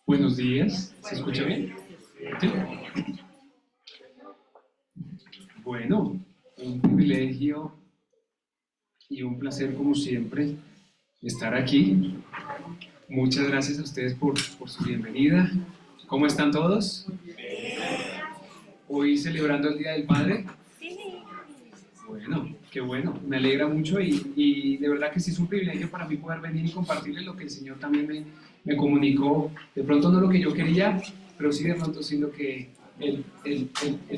Buenos días, ¿se escucha bien? ¿Sí? Bueno, un privilegio y un placer como siempre estar aquí. Muchas gracias a ustedes por su bienvenida. ¿Cómo están todos? Hoy celebrando el Día del Padre. Bueno, qué bueno, me alegra mucho y de verdad que sí es un privilegio para mí poder venir y compartirles lo que el Señor también me comunicó. De pronto no lo que yo quería, pero sí de pronto sí lo que Él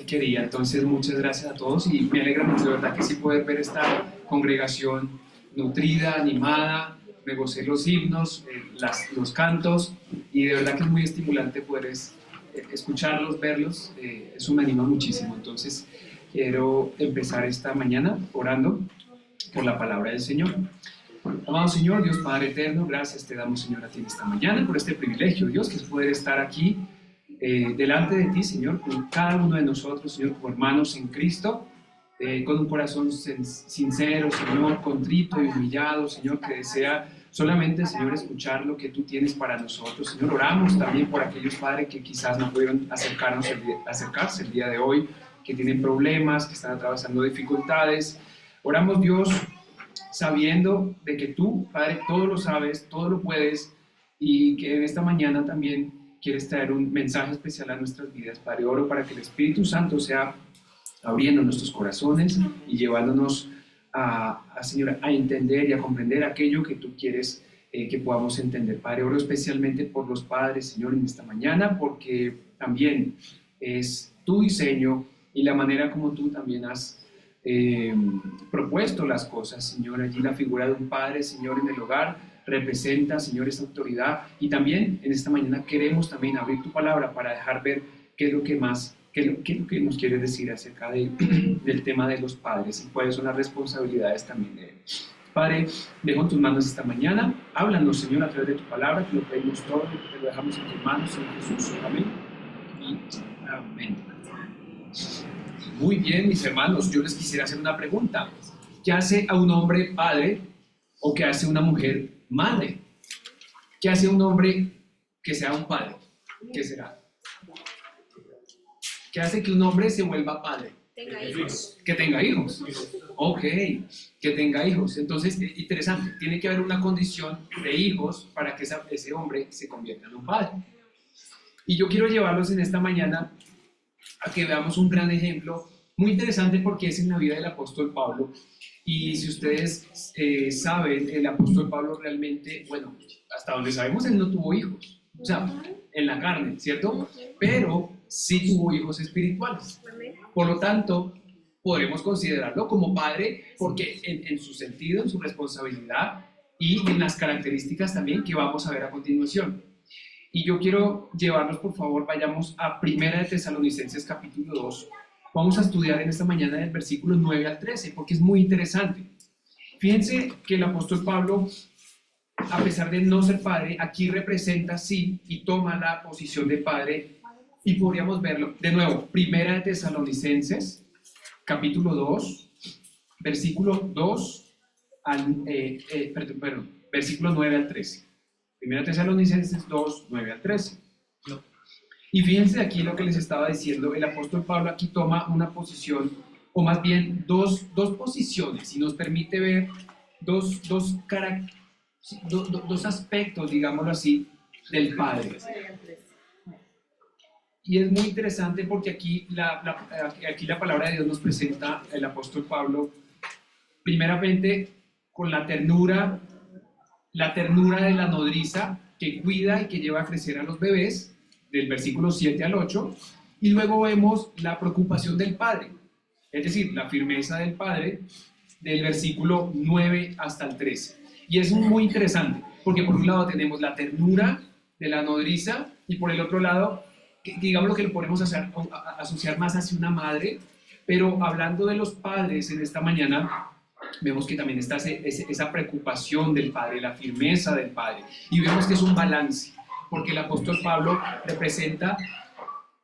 quería. Entonces muchas gracias a todos y me alegra mucho de verdad que sí poder ver esta congregación nutrida, animada. Me gocé los himnos, los cantos y de verdad que es muy estimulante poder escucharlos, verlos. Eso me anima muchísimo. Entonces quiero empezar esta mañana orando por la palabra del Señor. Amado Señor, Dios Padre eterno, gracias te damos, Señor, a ti esta mañana por este privilegio, Dios, que es poder estar aquí delante de ti, Señor, con cada uno de nosotros, Señor, como hermanos en Cristo, con un corazón sincero, Señor, contrito y humillado, Señor, que desea solamente, Señor, escuchar lo que tú tienes para nosotros. Señor, oramos también por aquellos padres que quizás no pudieron acercarse el día de hoy, que tienen problemas, que están atravesando dificultades. Oramos, Dios, sabiendo de que tú, Padre, todo lo sabes, todo lo puedes, y que en esta mañana también quieres traer un mensaje especial a nuestras vidas. Padre, oro para que el Espíritu Santo sea abriendo nuestros corazones y llevándonos Señor, a entender y a comprender aquello que tú quieres que podamos entender. Padre, oro especialmente por los padres, Señor, en esta mañana, porque también es tu diseño y la manera como tú también has propuesto las cosas, Señor. Allí la figura de un padre, Señor, en el hogar representa, Señor, esa autoridad, y también en esta mañana queremos también abrir tu palabra para dejar ver qué es lo que más, qué es lo que nos quieres decir acerca del tema de los padres y cuáles son las responsabilidades también de ellos. Padre, dejo en tus manos esta mañana, háblanos, Señor, a través de tu palabra, que lo pedimos todo, que lo dejamos en tus manos, en Jesús. Amén y amén. Muy bien, mis hermanos, yo les quisiera hacer una pregunta. ¿Qué hace a un hombre padre o qué hace una mujer madre? ¿Qué hace un hombre que sea un padre? ¿Qué será? ¿Qué hace que un hombre se vuelva padre? Tenga hijos. Que tenga hijos. Ok, que tenga hijos. Entonces, interesante, tiene que haber una condición de hijos para que ese hombre se convierta en un padre. Y yo quiero llevarlos en esta mañana a que veamos un gran ejemplo muy interesante, porque es en la vida del apóstol Pablo. Y si ustedes saben, el apóstol Pablo realmente, bueno, hasta donde sabemos, él no tuvo hijos, o sea, en la carne, ¿cierto? Pero sí tuvo hijos espirituales. Por lo tanto, podremos considerarlo como padre, porque en su sentido, en su responsabilidad y en las características también que vamos a ver a continuación. Y yo quiero llevarnos, por favor, vayamos a 1 de Tesalonicenses capítulo 2. Vamos a estudiar en esta mañana del versículo 9 al 13, porque es muy interesante. Fíjense que el apóstol Pablo, a pesar de no ser padre, aquí representa sí y toma la posición de padre, y podríamos verlo de nuevo. 1 de Tesalonicenses capítulo 2, versículo 2 al, versículo 9 al 13. 1 Tesalonicenses 2, 9 al 13. Y fíjense aquí lo que les estaba diciendo. El apóstol Pablo aquí toma una posición, o más bien dos posiciones, y nos permite ver dos aspectos, digámoslo así, del Padre. Y es muy interesante porque aquí la palabra de Dios nos presenta el apóstol Pablo, primeramente con la ternura de la nodriza que cuida y que lleva a crecer a los bebés, del versículo 7 al 8, y luego vemos la preocupación del padre, es decir, la firmeza del padre, del versículo 9 hasta el 13. Y es muy interesante, porque por un lado tenemos la ternura de la nodriza, y por el otro lado, digamos que lo podemos asociar más hacia una madre, pero hablando de los padres en esta mañana, vemos que también está esa preocupación del padre, la firmeza del padre, y vemos que es un balance, porque el apóstol Pablo representa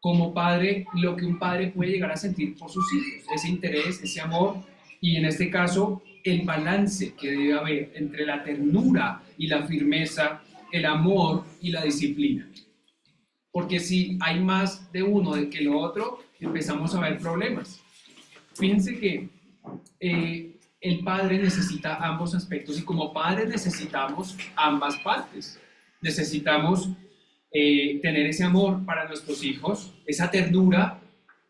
como padre lo que un padre puede llegar a sentir por sus hijos, ese interés, ese amor, Y en este caso, el balance que debe haber entre la ternura y la firmeza, el amor y la disciplina. Porque si hay más de uno de que lo otro, empezamos a ver problemas. Fíjense que el padre necesita ambos aspectos y como padres necesitamos ambas partes. Necesitamos tener ese amor para nuestros hijos, esa ternura,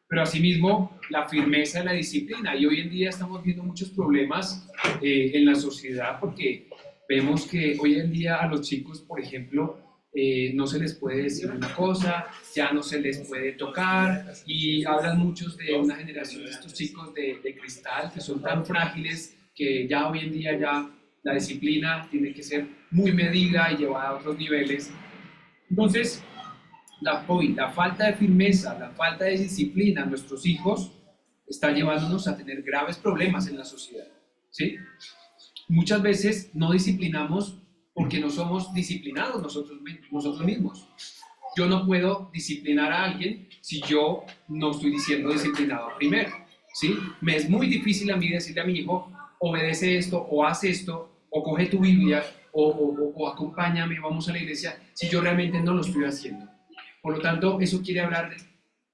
pero asimismo la firmeza y la disciplina. Y hoy en día estamos viendo muchos problemas en la sociedad porque vemos que hoy en día a los chicos, por ejemplo, no se les puede decir una cosa, ya no se les puede tocar, y hablan muchos de una generación de estos chicos de cristal que son tan frágiles que ya hoy en día ya la disciplina tiene que ser muy medida y llevada a otros niveles. Entonces, la falta de firmeza, la falta de disciplina en nuestros hijos está llevándonos a tener graves problemas en la sociedad, ¿sí? Muchas veces no disciplinamos porque no somos disciplinados nosotros mismos. Yo no puedo disciplinar a alguien si yo no estoy siendo disciplinado primero, ¿sí? Me es muy difícil a mí decirle a mi hijo, obedece esto, o haz esto, o coge tu Biblia, o acompáñame, vamos a la iglesia, si yo realmente no lo estoy haciendo. Por lo tanto, eso quiere hablar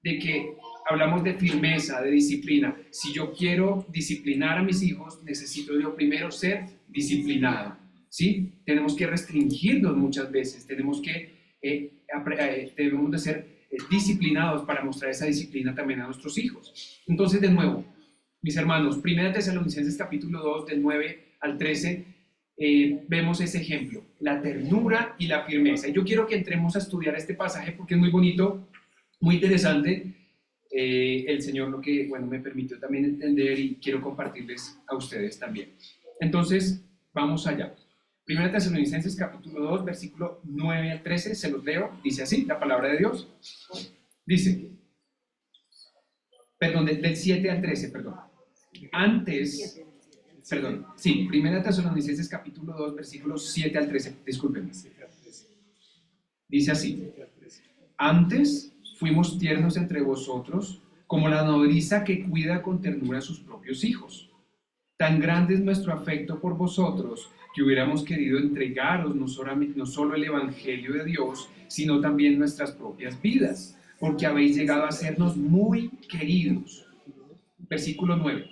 de que hablamos de firmeza, de disciplina. Si yo quiero disciplinar a mis hijos, necesito yo primero ser disciplinado, ¿sí? Tenemos que restringirnos muchas veces, tenemos de ser disciplinados para mostrar esa disciplina también a nuestros hijos. Entonces, de nuevo, mis hermanos, 1 Tesalonicenses capítulo 2, del 9 al 13, vemos ese ejemplo, la ternura y la firmeza. Y yo quiero que entremos a estudiar este pasaje porque es muy bonito, muy interesante. El Señor lo que, bueno, me permitió también entender y quiero compartirles a ustedes también. Entonces, vamos allá. 1 Tesalonicenses capítulo 2, versículo 9 al 13, se los leo, dice así, la palabra de Dios. Dice, perdón, del 7 al 13, perdón. Sí, 1 Tesalonicenses capítulo 2, versículos 7 al 13, discúlpenme. Dice así, antes fuimos tiernos entre vosotros, como la nodriza que cuida con ternura a sus propios hijos. Tan grande es nuestro afecto por vosotros, que hubiéramos querido entregaros no solo el Evangelio de Dios, sino también nuestras propias vidas, porque habéis llegado a sernos muy queridos. Versículo 9.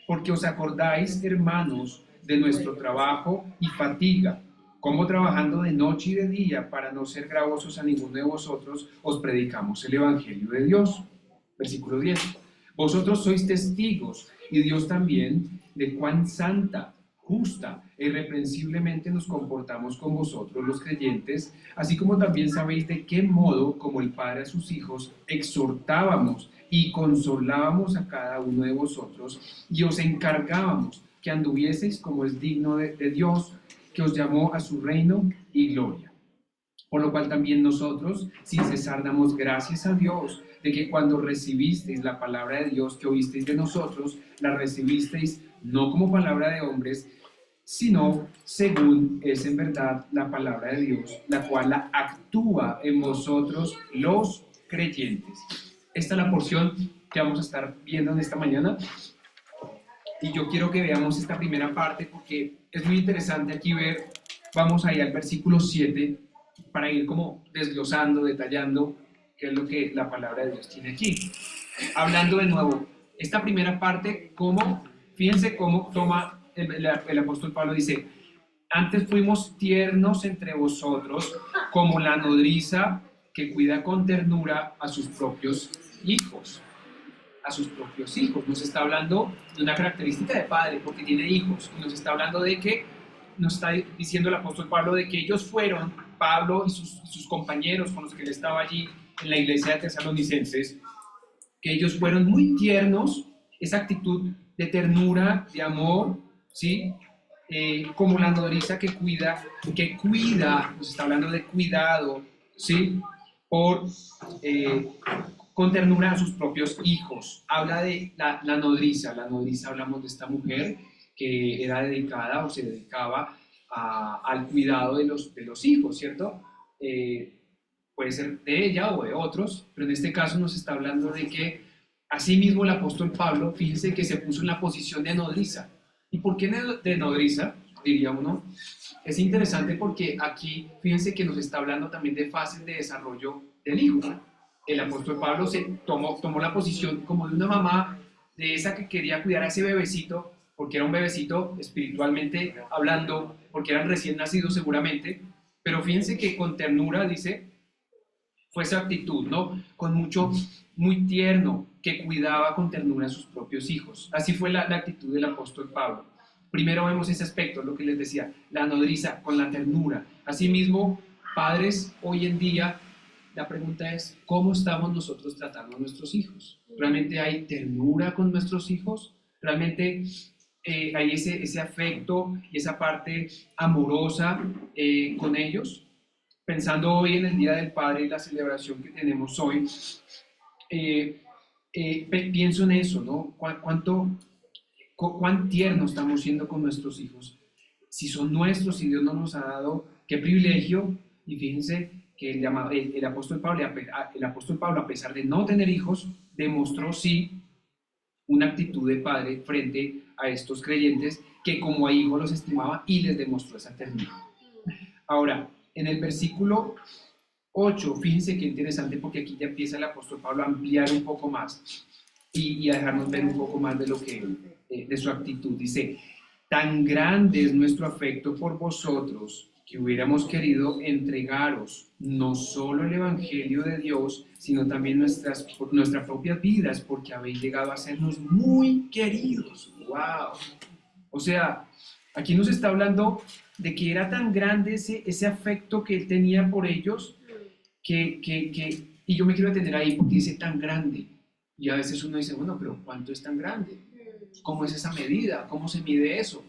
Porque os acordáis, hermanos, de nuestro trabajo y fatiga, como trabajando de noche y de día para no ser gravosos a ninguno de vosotros, os predicamos el Evangelio de Dios. Versículo 10. Vosotros sois testigos, y Dios también, de cuán santa, justa e irreprensiblemente nos comportamos con vosotros los creyentes, así como también sabéis de qué modo, como el Padre a sus hijos, exhortábamos y consolábamos a cada uno de vosotros, y os encargábamos que anduvieseis como es digno de Dios, que os llamó a su reino y gloria. Por lo cual también nosotros, sin cesar, damos gracias a Dios, de que cuando recibisteis la palabra de Dios que oísteis de nosotros, la recibisteis no como palabra de hombres, sino según es en verdad la palabra de Dios, la cual actúa en vosotros los creyentes. Esta es la porción que vamos a estar viendo en esta mañana, y yo quiero que veamos esta primera parte porque es muy interesante aquí ver. Vamos a ir al versículo 7 para ir como desglosando, detallando qué es lo que la palabra de Dios tiene aquí. Hablando de nuevo, esta primera parte, fíjense cómo toma el apóstol Pablo, dice, antes fuimos tiernos entre vosotros, como la nodriza que cuida con ternura a sus propios hijos. A sus propios hijos. Nos está hablando de una característica de padre, porque tiene hijos, y nos está hablando de que, nos está diciendo el apóstol Pablo, de que ellos fueron, Pablo y sus compañeros con los que él estaba allí en la iglesia de Tesalonicenses, que ellos fueron muy tiernos, esa actitud de ternura, de amor, ¿sí? Como la nodriza que cuida, nos está hablando de cuidado, ¿sí? Con ternura a sus propios hijos. Habla de la nodriza. La nodriza, hablamos de esta mujer que era dedicada o se dedicaba al cuidado de los hijos, ¿cierto? Puede ser de ella o de otros, pero en este caso nos está hablando de que Asimismo, el apóstol Pablo, fíjense que se puso en la posición de nodriza. ¿Y por qué de nodriza? Diría uno. Es interesante porque aquí, fíjense que nos está hablando también de fases de desarrollo del hijo. El apóstol Pablo tomó la posición como de una mamá, de esa que quería cuidar a ese bebecito, porque era un bebecito espiritualmente hablando, porque eran recién nacidos seguramente, pero fíjense que con ternura, dice, fue esa actitud, ¿no? Con mucho, muy tierno, que cuidaba con ternura a sus propios hijos. Así fue la actitud del apóstol Pablo. Primero vemos ese aspecto, lo que les decía, la nodriza con la ternura. Asimismo, padres, hoy en día, la pregunta es, ¿cómo estamos nosotros tratando a nuestros hijos? ¿Realmente hay ternura con nuestros hijos? ¿Realmente hay ese afecto y esa parte amorosa con ellos? Pensando hoy en el Día del Padre y la celebración que tenemos hoy, pienso en eso, ¿no? ¿Cuán tiernos estamos siendo con nuestros hijos? Si son nuestros, si Dios no nos ha dado, qué privilegio. Y fíjense que el apóstol Pablo, a pesar de no tener hijos, demostró sí una actitud de padre frente a estos creyentes que como a hijos los estimaba y les demostró esa ternura. Ahora, en el versículo 8, fíjense qué interesante porque aquí ya empieza el apóstol Pablo a ampliar un poco más y a dejarnos ver un poco más de lo que de su actitud. Dice, tan grande es nuestro afecto por vosotros que hubiéramos querido entregaros no solo el Evangelio de Dios, sino también nuestras propias vidas, porque habéis llegado a sernos muy queridos. ¡Wow! O sea, aquí nos está hablando de que era tan grande ese afecto que él tenía por ellos, y yo me quiero detener ahí porque dice tan grande. Y a veces uno dice, bueno, pero ¿cuánto es tan grande? ¿Cómo es esa medida? ¿Cómo se mide eso?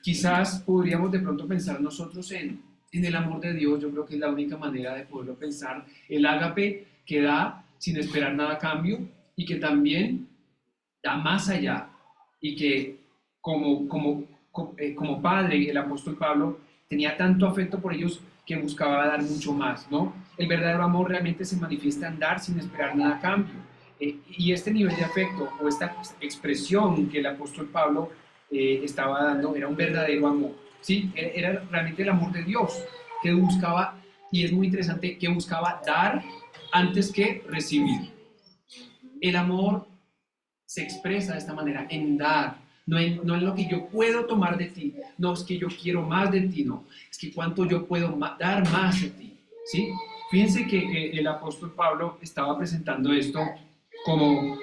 Quizás podríamos de pronto pensar nosotros en el amor de Dios. Yo creo que es la única manera de poderlo pensar. El ágape que da sin esperar nada a cambio y que también da más allá y que como padre, el apóstol Pablo tenía tanto afecto por ellos que buscaba dar mucho más, ¿no? El verdadero amor realmente se manifiesta en dar sin esperar nada a cambio. Y este nivel de afecto o esta expresión que el apóstol Pablo estaba dando era un verdadero amor, ¿sí? Era realmente el amor de Dios que buscaba, y es muy interesante, que buscaba dar antes que recibir. El amor se expresa de esta manera, en dar, no en lo que yo puedo tomar de ti, no es que yo quiero más de ti, no, es que cuánto yo puedo dar más de ti, ¿sí? Fíjense que el apóstol Pablo estaba presentando esto como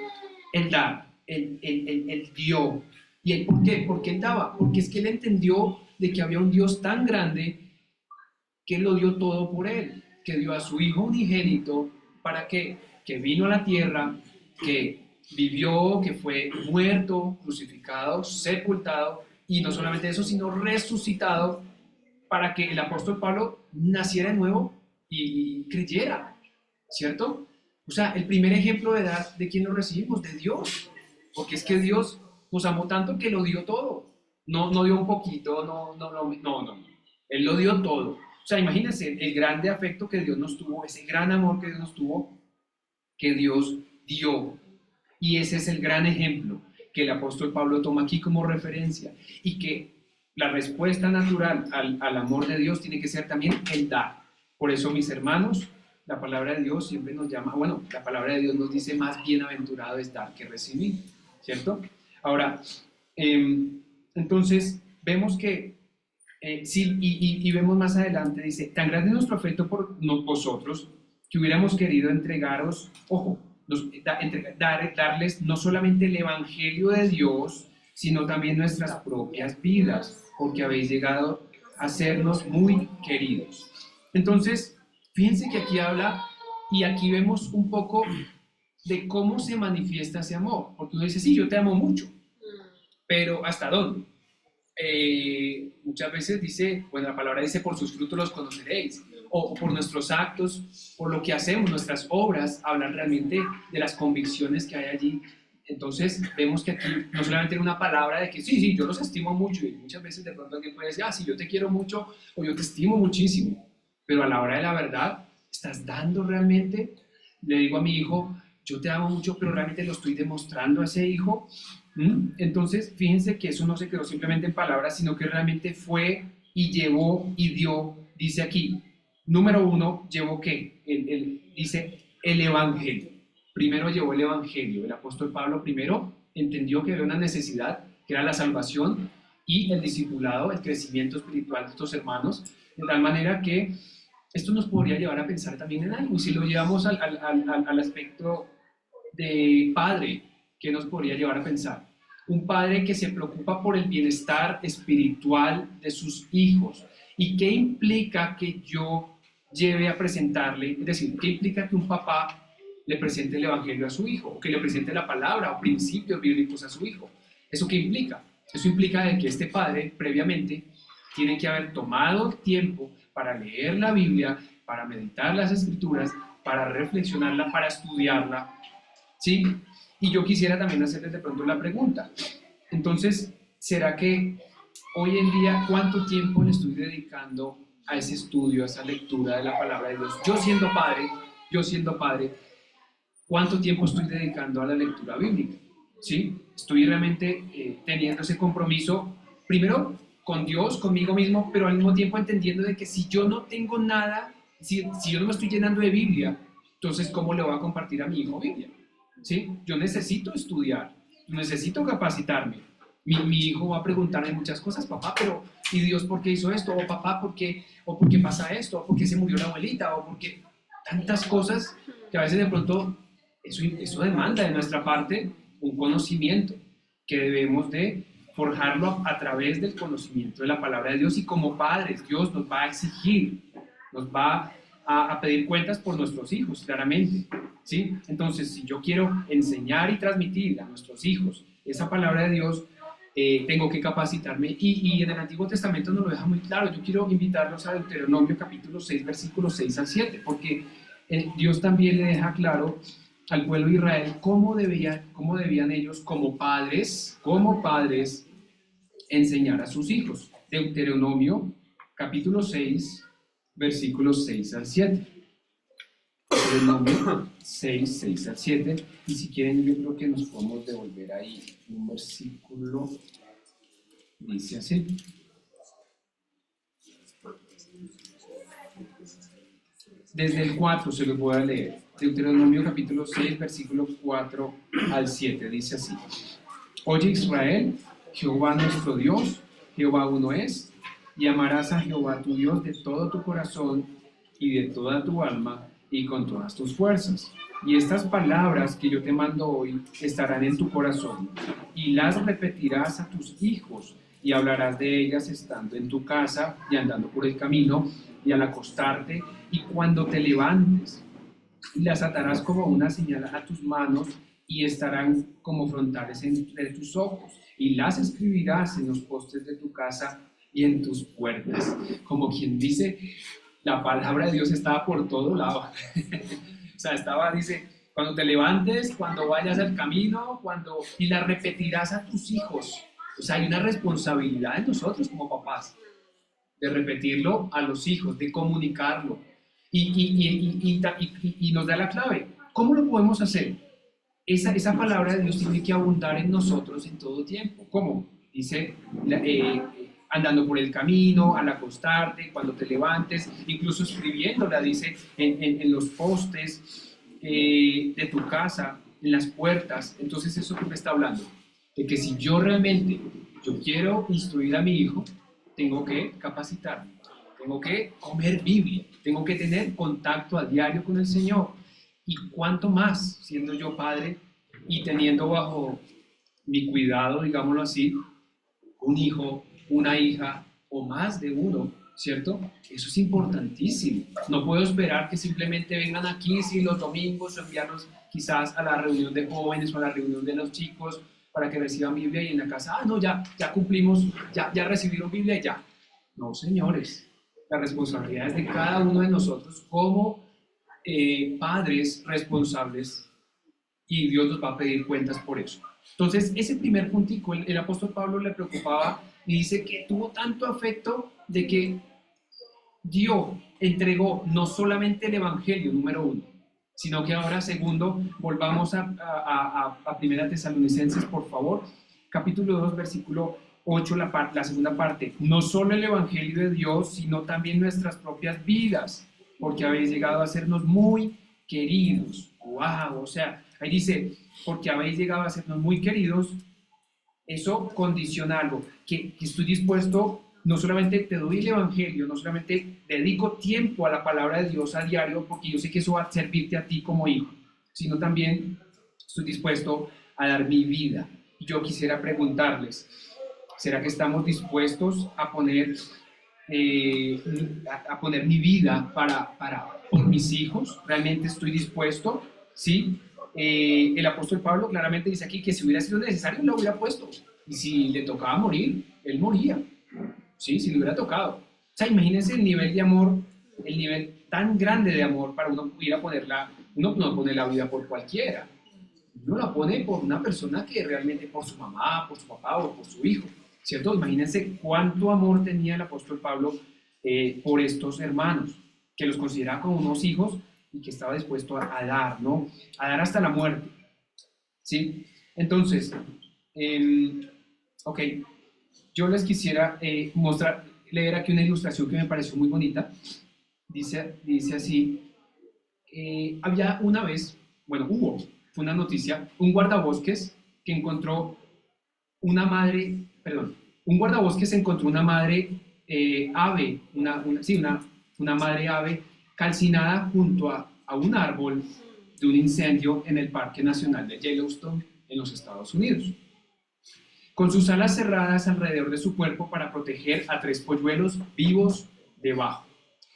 el dar, el dio. ¿Y el por qué? ¿Por qué él daba? Porque es que él entendió de que había un Dios tan grande que él lo dio todo por él, que dio a su hijo unigénito para que vino a la tierra, que vivió, que fue muerto, crucificado, sepultado, y no solamente eso, sino resucitado, para que el apóstol Pablo naciera de nuevo y creyera, ¿cierto? O sea, el primer ejemplo de dar, ¿de quién lo recibimos? De Dios, porque es que Dios nos amó tanto que lo dio todo, no dio un poquito, no, Él lo dio todo. O sea, imagínense el grande afecto que Dios nos tuvo, ese gran amor que Dios nos tuvo, que Dios dio. Y ese es el gran ejemplo que el apóstol Pablo toma aquí como referencia, y que la respuesta natural al amor de Dios tiene que ser también el dar. Por eso, mis hermanos, la palabra de Dios siempre nos llama, bueno, la palabra de Dios nos dice más bienaventurado es dar que recibir, ¿cierto? Ahora, entonces, vemos que, sí, y vemos más adelante, dice, tan grande es nuestro afecto por vosotros, que hubiéramos querido entregaros, ojo, darles no solamente el Evangelio de Dios, sino también nuestras propias vidas, porque habéis llegado a sernos muy queridos. Entonces, fíjense que aquí habla, y aquí vemos un poco de cómo se manifiesta ese amor, porque uno dice, sí, yo te amo mucho, pero ¿hasta dónde? Muchas veces dice, bueno, la palabra dice, por sus frutos los conoceréis, o por nuestros actos, por lo que hacemos, nuestras obras, hablan realmente de las convicciones que hay allí. Entonces vemos que aquí no solamente una palabra de que sí, yo los estimo mucho, y muchas veces de pronto alguien puede decir, sí, yo te quiero mucho, o yo te estimo muchísimo, pero a la hora de la verdad, ¿estás dando realmente? Le digo a mi hijo yo te amo mucho, pero realmente lo estoy demostrando a ese hijo. ¿Mm? Entonces, fíjense que eso no se quedó simplemente en palabras, sino que realmente fue y llevó y dio, dice aquí, número uno, llevó ¿qué? Dice el Evangelio. Primero llevó el Evangelio. El apóstol Pablo primero entendió que había una necesidad, que era la salvación y el discipulado, el crecimiento espiritual de estos hermanos, de tal manera que esto nos podría llevar a pensar también en algo. Y si lo llevamos al aspecto de padre, ¿qué nos podría llevar a pensar? Un padre que se preocupa por el bienestar espiritual de sus hijos. ¿Y qué implica que yo lleve a presentarle? Es decir, ¿qué implica que un papá le presente el evangelio a su hijo? O que le presente la palabra o principios bíblicos a su hijo. ¿Eso qué implica? Eso implica de que este padre previamente tiene que haber tomado tiempo para leer la Biblia, para meditar las escrituras, para reflexionarla, para estudiarla, ¿sí? Y yo quisiera también hacerles de pronto la pregunta. Entonces, ¿será que hoy en día cuánto tiempo le estoy dedicando a ese estudio, a esa lectura de la palabra de Dios? Yo siendo padre, ¿cuánto tiempo estoy dedicando a la lectura bíblica? ¿Sí? Estoy realmente teniendo ese compromiso, primero con Dios, conmigo mismo, pero al mismo tiempo entendiendo de que si yo no tengo nada, si yo no me estoy llenando de Biblia, entonces ¿cómo le voy a compartir a mi hijo Biblia? ¿Sí? Yo necesito estudiar, necesito capacitarme. Mi hijo va a preguntarme muchas cosas, papá, pero ¿y Dios por qué hizo esto? O papá, por qué pasa esto? ¿O por qué se murió la abuelita? ¿O por qué? Tantas cosas que a veces de pronto eso demanda de nuestra parte un conocimiento que debemos de forjarlo a través del conocimiento de la palabra de Dios, y como padres Dios nos va a exigir, nos va a pedir cuentas por nuestros hijos, claramente, ¿sí? Entonces, si yo quiero enseñar y transmitir a nuestros hijos esa palabra de Dios, tengo que capacitarme, y en el Antiguo Testamento nos lo deja muy claro. Yo quiero invitarlos a Deuteronomio capítulo 6, versículos 6 al 7, porque Dios también le deja claro al pueblo de Israel cómo debían ellos como padres, enseñar a sus hijos. Deuteronomio capítulo 6, versículos 6 al 7. Deuteronomio 6, 6 al 7. Y si quieren, yo creo que nos podemos devolver ahí un versículo. Dice así. Desde el 4 se los voy a leer. Deuteronomio capítulo 6, versículo 4 al 7. Dice así. Oye Israel, Jehová nuestro Dios, Jehová uno es, y amarás a Jehová tu Dios de todo tu corazón y de toda tu alma y con todas tus fuerzas. Y estas palabras que yo te mando hoy estarán en tu corazón, y las repetirás a tus hijos, y hablarás de ellas estando en tu casa y andando por el camino y al acostarte y cuando te levantes. Y las atarás como una señal a tus manos y estarán como frontales entre tus ojos, y las escribirás en los postes de tu casa y en tus puertas. Como quien dice, la palabra de Dios estaba por todo lado. O sea, dice, cuando te levantes, cuando vayas al camino, y la repetirás a tus hijos. O sea, hay una responsabilidad en nosotros como papás de repetirlo a los hijos, de comunicarlo. Y nos da la clave. ¿Cómo lo podemos hacer? Esa palabra de Dios tiene que abundar en nosotros en todo tiempo. ¿Cómo? Dice, andando por el camino, al acostarte, cuando te levantes, incluso escribiéndola, dice, en los postes de tu casa, en las puertas. Entonces, ¿eso que me está hablando? De que si yo realmente, yo quiero instruir a mi hijo, tengo que capacitarme, tengo que comer Biblia, tengo que tener contacto a diario con el Señor. Y cuánto más, siendo yo padre y teniendo bajo mi cuidado, digámoslo así, un hijo, una hija o más de uno, ¿cierto? Eso es importantísimo. No puedo esperar que simplemente vengan aquí, sí, los domingos, o enviarlos quizás a la reunión de jóvenes o a la reunión de los chicos para que reciban Biblia, y en la casa, no, ya cumplimos, ya recibieron Biblia y ya. No, señores, la responsabilidad es de cada uno de nosotros como padres responsables, y Dios nos va a pedir cuentas por eso. Entonces, ese primer puntico, el apóstol Pablo le preocupaba, y dice que tuvo tanto afecto de que entregó no solamente el evangelio, número uno, sino que ahora, segundo, volvamos a Primera Tesalonicenses, por favor, capítulo 2, versículo 8, la segunda parte. No solo el Evangelio de Dios, sino también nuestras propias vidas, porque habéis llegado a sernos muy queridos. ¡Wow! O sea, ahí dice, porque habéis llegado a sernos muy queridos, eso condiciona algo, que estoy dispuesto, no solamente te doy el Evangelio, no solamente dedico tiempo a la palabra de Dios a diario, porque yo sé que eso va a servirte a ti como hijo, sino también estoy dispuesto a dar mi vida. Yo quisiera preguntarles, ¿será que estamos dispuestos a poner, a poner mi vida por mis hijos? ¿Realmente estoy dispuesto? ¿Sí? El apóstol Pablo claramente dice aquí que si hubiera sido necesario, lo hubiera puesto. Y si le tocaba morir, él moría. ¿Sí? Si le hubiera tocado. O sea, imagínense el nivel de amor, el nivel tan grande de amor para uno pudiera ponerla. Uno no pone la vida por cualquiera. Uno la pone por una persona que realmente, por su mamá, por su papá o por su hijo. ¿Cierto? Imagínense cuánto amor tenía el apóstol Pablo por estos hermanos, que los consideraba como unos hijos y que estaba dispuesto a dar, ¿no? A dar hasta la muerte, ¿sí? Entonces, ok, yo les quisiera leer aquí una ilustración que me pareció muy bonita. Dice así, había una vez, bueno, fue una noticia, un guardabosques que encontró una madre, perdón, un guardabosques encontró una madre ave, una madre ave calcinada junto a un árbol de un incendio en el Parque Nacional de Yellowstone, en los Estados Unidos, con sus alas cerradas alrededor de su cuerpo para proteger a 3 polluelos vivos debajo.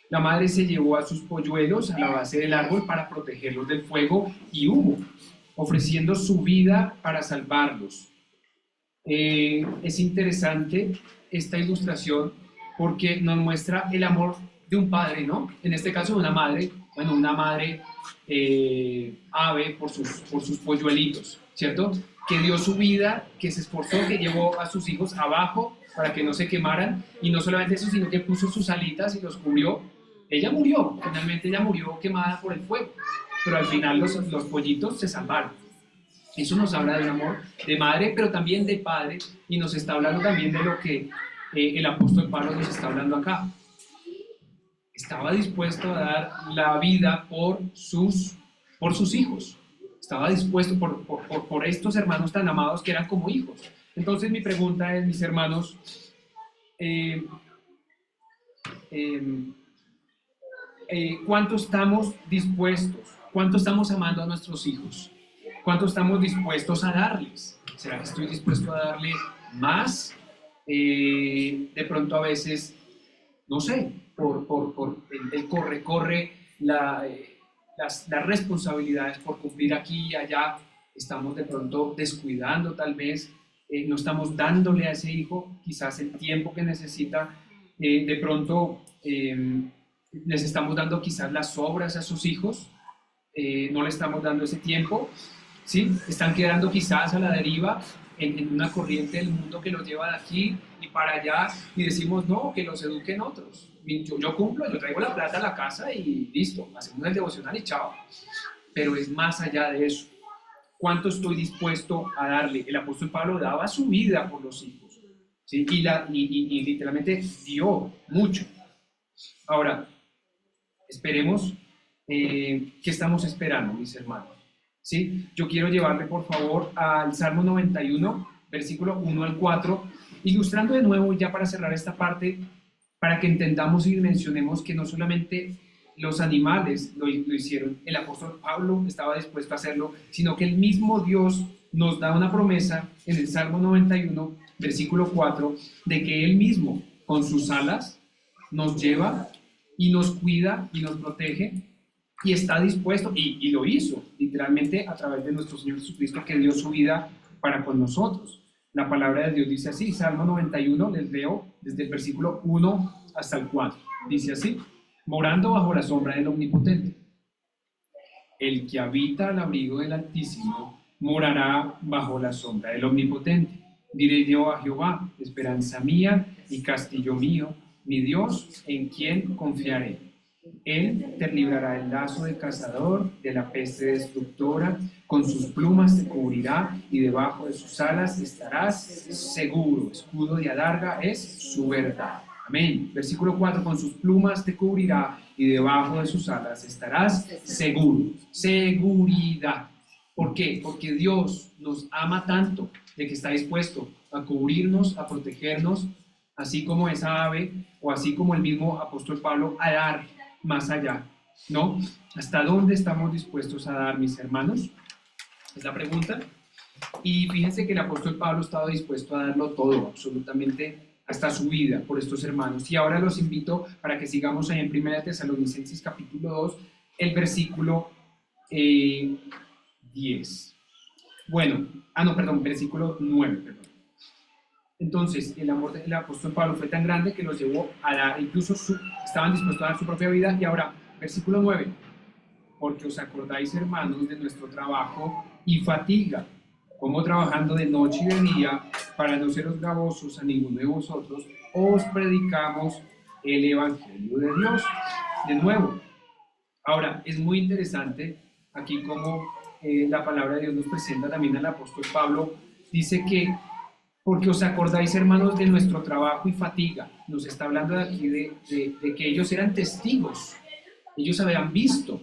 La madre se llevó a sus polluelos a la base del árbol para protegerlos del fuego y humo, ofreciendo su vida para salvarlos. Es interesante esta ilustración porque nos muestra el amor de un padre, ¿no? En este caso de una madre, bueno, una madre ave por sus polluelitos, ¿cierto? Que dio su vida, que se esforzó, que llevó a sus hijos abajo para que no se quemaran, y no solamente eso, sino que puso sus alitas y los cubrió. Ella murió, finalmente ella murió quemada por el fuego, pero al final los pollitos se salvaron. Eso nos habla de un amor de madre, pero también de padre, y nos está hablando también de lo que el apóstol Pablo nos está hablando acá. Estaba dispuesto a dar la vida por sus hijos. Estaba dispuesto por estos hermanos tan amados que eran como hijos. Entonces mi pregunta es, mis hermanos, ¿cuánto estamos dispuestos? ¿Cuánto estamos amando a nuestros hijos? ¿Cuánto estamos dispuestos a darles? ¿Será que estoy dispuesto a darle más? De pronto a veces, no sé, por el corre, las responsabilidades por cumplir aquí y allá, estamos de pronto descuidando tal vez, no estamos dándole a ese hijo quizás el tiempo que necesita, de pronto les estamos dando quizás las obras a sus hijos, no le estamos dando ese tiempo, ¿sí? Están quedando quizás a la deriva en una corriente del mundo que los lleva de aquí y para allá y decimos, no, que los eduquen otros. Yo cumplo, yo traigo la plata a la casa y listo, hacemos el devocional y chao. Pero es más allá de eso. ¿Cuánto estoy dispuesto a darle? El apóstol Pablo daba su vida por los hijos, ¿sí? Y literalmente dio mucho. Ahora, esperemos, ¿qué estamos esperando, mis hermanos? ¿Sí? Yo quiero llevarle, por favor, al Salmo 91, versículo 1 al 4, ilustrando de nuevo, ya para cerrar esta parte, para que entendamos y dimensionemos que no solamente los animales lo hicieron, el apóstol Pablo estaba dispuesto a hacerlo, sino que el mismo Dios nos da una promesa en el Salmo 91, versículo 4, de que Él mismo, con sus alas, nos lleva y nos cuida y nos protege y está dispuesto, y lo hizo, literalmente a través de nuestro Señor Jesucristo, que dio su vida para con nosotros. La palabra de Dios dice así, Salmo 91, les leo desde el versículo 1 hasta el 4. Dice así, morando bajo la sombra del Omnipotente. El que habita al abrigo del Altísimo morará bajo la sombra del Omnipotente. Diré yo a Jehová, esperanza mía y castillo mío, mi Dios, en quien confiaré. Él te librará del lazo del cazador, de la peste destructora, con sus plumas te cubrirá y debajo de sus alas estarás seguro. Escudo de adarga es su verdad. Amén. Versículo 4, con sus plumas te cubrirá y debajo de sus alas estarás seguro. Seguridad. ¿Por qué? Porque Dios nos ama tanto de que está dispuesto a cubrirnos, a protegernos, así como esa ave o así como el mismo apóstol Pablo, a dar más allá, ¿no? ¿Hasta dónde estamos dispuestos a dar, mis hermanos? Es la pregunta. Y fíjense que el apóstol Pablo estaba dispuesto a darlo todo, absolutamente, hasta su vida por estos hermanos. Y ahora los invito para que sigamos ahí en 1 Tesalonicenses capítulo 2, el versículo 10. Bueno, no, perdón, versículo 9, perdón. Entonces, el amor del apóstol Pablo fue tan grande que los llevó a dar, incluso estaban dispuestos a dar su propia vida. Y ahora, versículo 9, porque os acordáis, hermanos, de nuestro trabajo y fatiga, como trabajando de noche y de día, para no seros gravosos a ninguno de vosotros, os predicamos el Evangelio de Dios. De nuevo, ahora, es muy interesante aquí como la palabra de Dios nos presenta también al apóstol Pablo. Dice que porque os acordáis, hermanos, de nuestro trabajo y fatiga. Nos está hablando de aquí de que ellos eran testigos. Ellos habían visto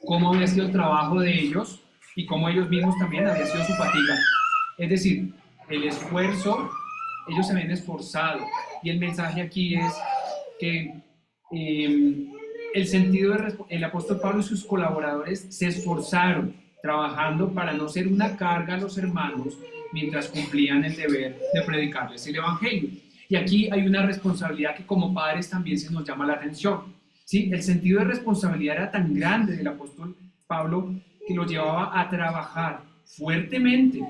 cómo había sido el trabajo de ellos y cómo ellos mismos también había sido su fatiga. Es decir, el esfuerzo, ellos se habían esforzado. Y el mensaje aquí es que el sentido el apóstol Pablo y sus colaboradores se esforzaron trabajando para no ser una carga a los hermanos mientras cumplían el deber de predicarles el Evangelio. Y aquí hay una responsabilidad que como padres también se nos llama la atención. ¿Sí? El sentido de responsabilidad era tan grande del apóstol Pablo que lo llevaba a trabajar fuertemente,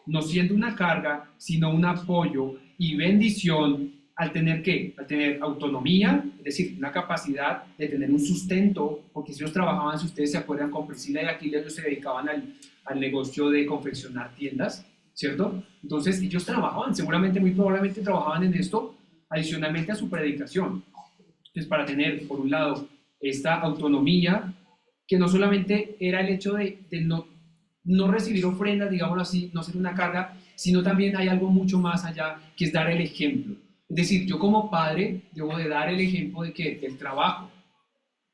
no siendo una carga, sino un apoyo y bendición al tener ¿qué? Al tener autonomía, es decir, una capacidad de tener un sustento, porque si ellos trabajaban, si ustedes se acuerdan, con Priscila y Aquiles, ellos se dedicaban al negocio de confeccionar tiendas, ¿cierto? Entonces ellos trabajaban, seguramente, muy probablemente trabajaban en esto adicionalmente a su predicación. Entonces, para tener, por un lado, esta autonomía, que no solamente era el hecho de no recibir ofrendas, digámoslo así, no ser una carga, sino también hay algo mucho más allá, que es dar el ejemplo. Es decir, yo como padre debo de dar el ejemplo de que el trabajo,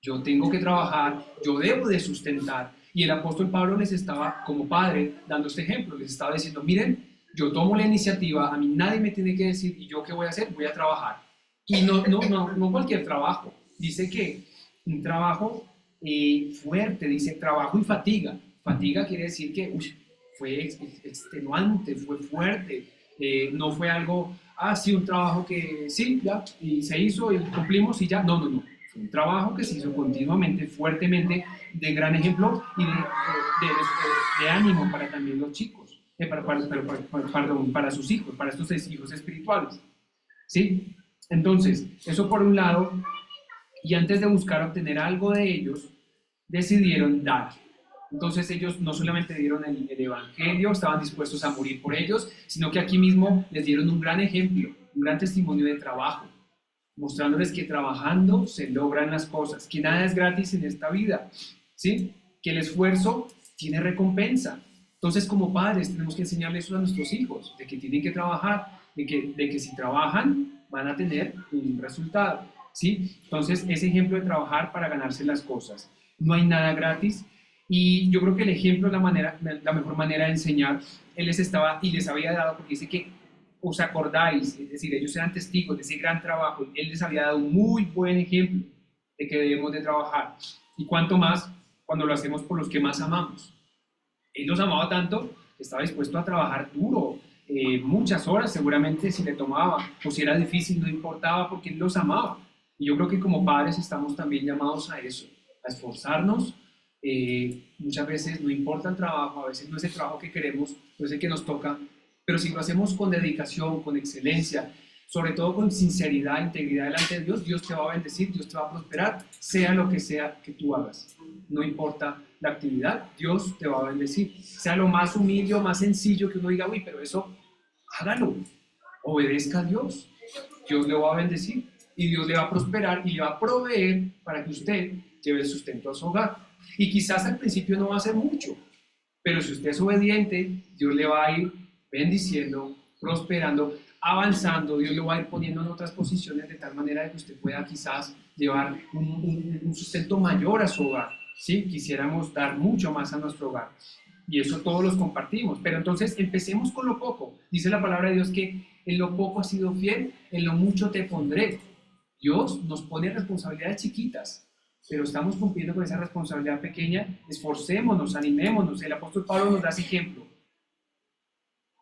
yo tengo que trabajar, yo debo de sustentar. Y el apóstol Pablo les estaba, como padre, dando este ejemplo, les estaba diciendo, miren, yo tomo la iniciativa, a mí nadie me tiene que decir, ¿y yo qué voy a hacer? Voy a trabajar. Y no cualquier trabajo, dice que un trabajo fuerte, dice trabajo y fatiga. Fatiga quiere decir que fue extenuante, fue fuerte, no fue algo, sí, un trabajo que sí, ya, y se hizo y cumplimos y ya, no, fue un trabajo que se hizo continuamente, fuertemente, de gran ejemplo y de ánimo para también los chicos, para sus hijos, para estos hijos espirituales, ¿sí? Entonces, eso por un lado, y antes de buscar obtener algo de ellos, decidieron dar. Entonces ellos no solamente dieron el Evangelio, estaban dispuestos a morir por ellos, sino que aquí mismo les dieron un gran ejemplo, un gran testimonio de trabajo, mostrándoles que trabajando se logran las cosas, que nada es gratis en esta vida, ¿sí? Que el esfuerzo tiene recompensa. Entonces, como padres, tenemos que enseñarles eso a nuestros hijos, de que tienen que trabajar, de que si trabajan, van a tener un resultado, ¿sí? Entonces, ese ejemplo de trabajar para ganarse las cosas. No hay nada gratis. Y yo creo que el ejemplo es la mejor manera de enseñar. Él les estaba y les había dado, porque dice que os acordáis, es decir, ellos eran testigos de ese gran trabajo. Él les había dado un muy buen ejemplo de que debemos de trabajar. Y cuánto más cuando lo hacemos por los que más amamos. Él los amaba tanto que estaba dispuesto a trabajar duro, muchas horas seguramente si le tomaba, o si era difícil, no importaba porque él los amaba. Y yo creo que como padres estamos también llamados a eso, a esforzarnos. Muchas veces no importa el trabajo, a veces no es el trabajo que queremos, no es el que nos toca, pero si lo hacemos con dedicación, con excelencia, sobre todo con sinceridad, integridad delante de Dios, Dios te va a bendecir, Dios te va a prosperar, sea lo que sea que tú hagas. No importa la actividad, Dios te va a bendecir. Sea lo más humilde o más sencillo que uno diga, uy, pero eso, hágalo, obedezca a Dios, Dios le va a bendecir. y Dios le va a prosperar y le va a proveer para que usted lleve el sustento a su hogar. Y quizás al principio no va a hacer mucho, pero si usted es obediente, Dios le va a ir bendiciendo, prosperando, avanzando. Dios lo va a ir poniendo en otras posiciones de tal manera que usted pueda quizás llevar un sustento mayor a su hogar. ¿Sí? Quisiéramos dar mucho más a nuestro hogar. Y eso todos los compartimos. Pero entonces empecemos con lo poco. Dice la palabra de Dios que en lo poco has sido fiel, en lo mucho te pondré. Dios nos pone responsabilidades chiquitas, pero estamos cumpliendo con esa responsabilidad pequeña. Esforcémonos, animémonos. El apóstol Pablo nos da ese ejemplo.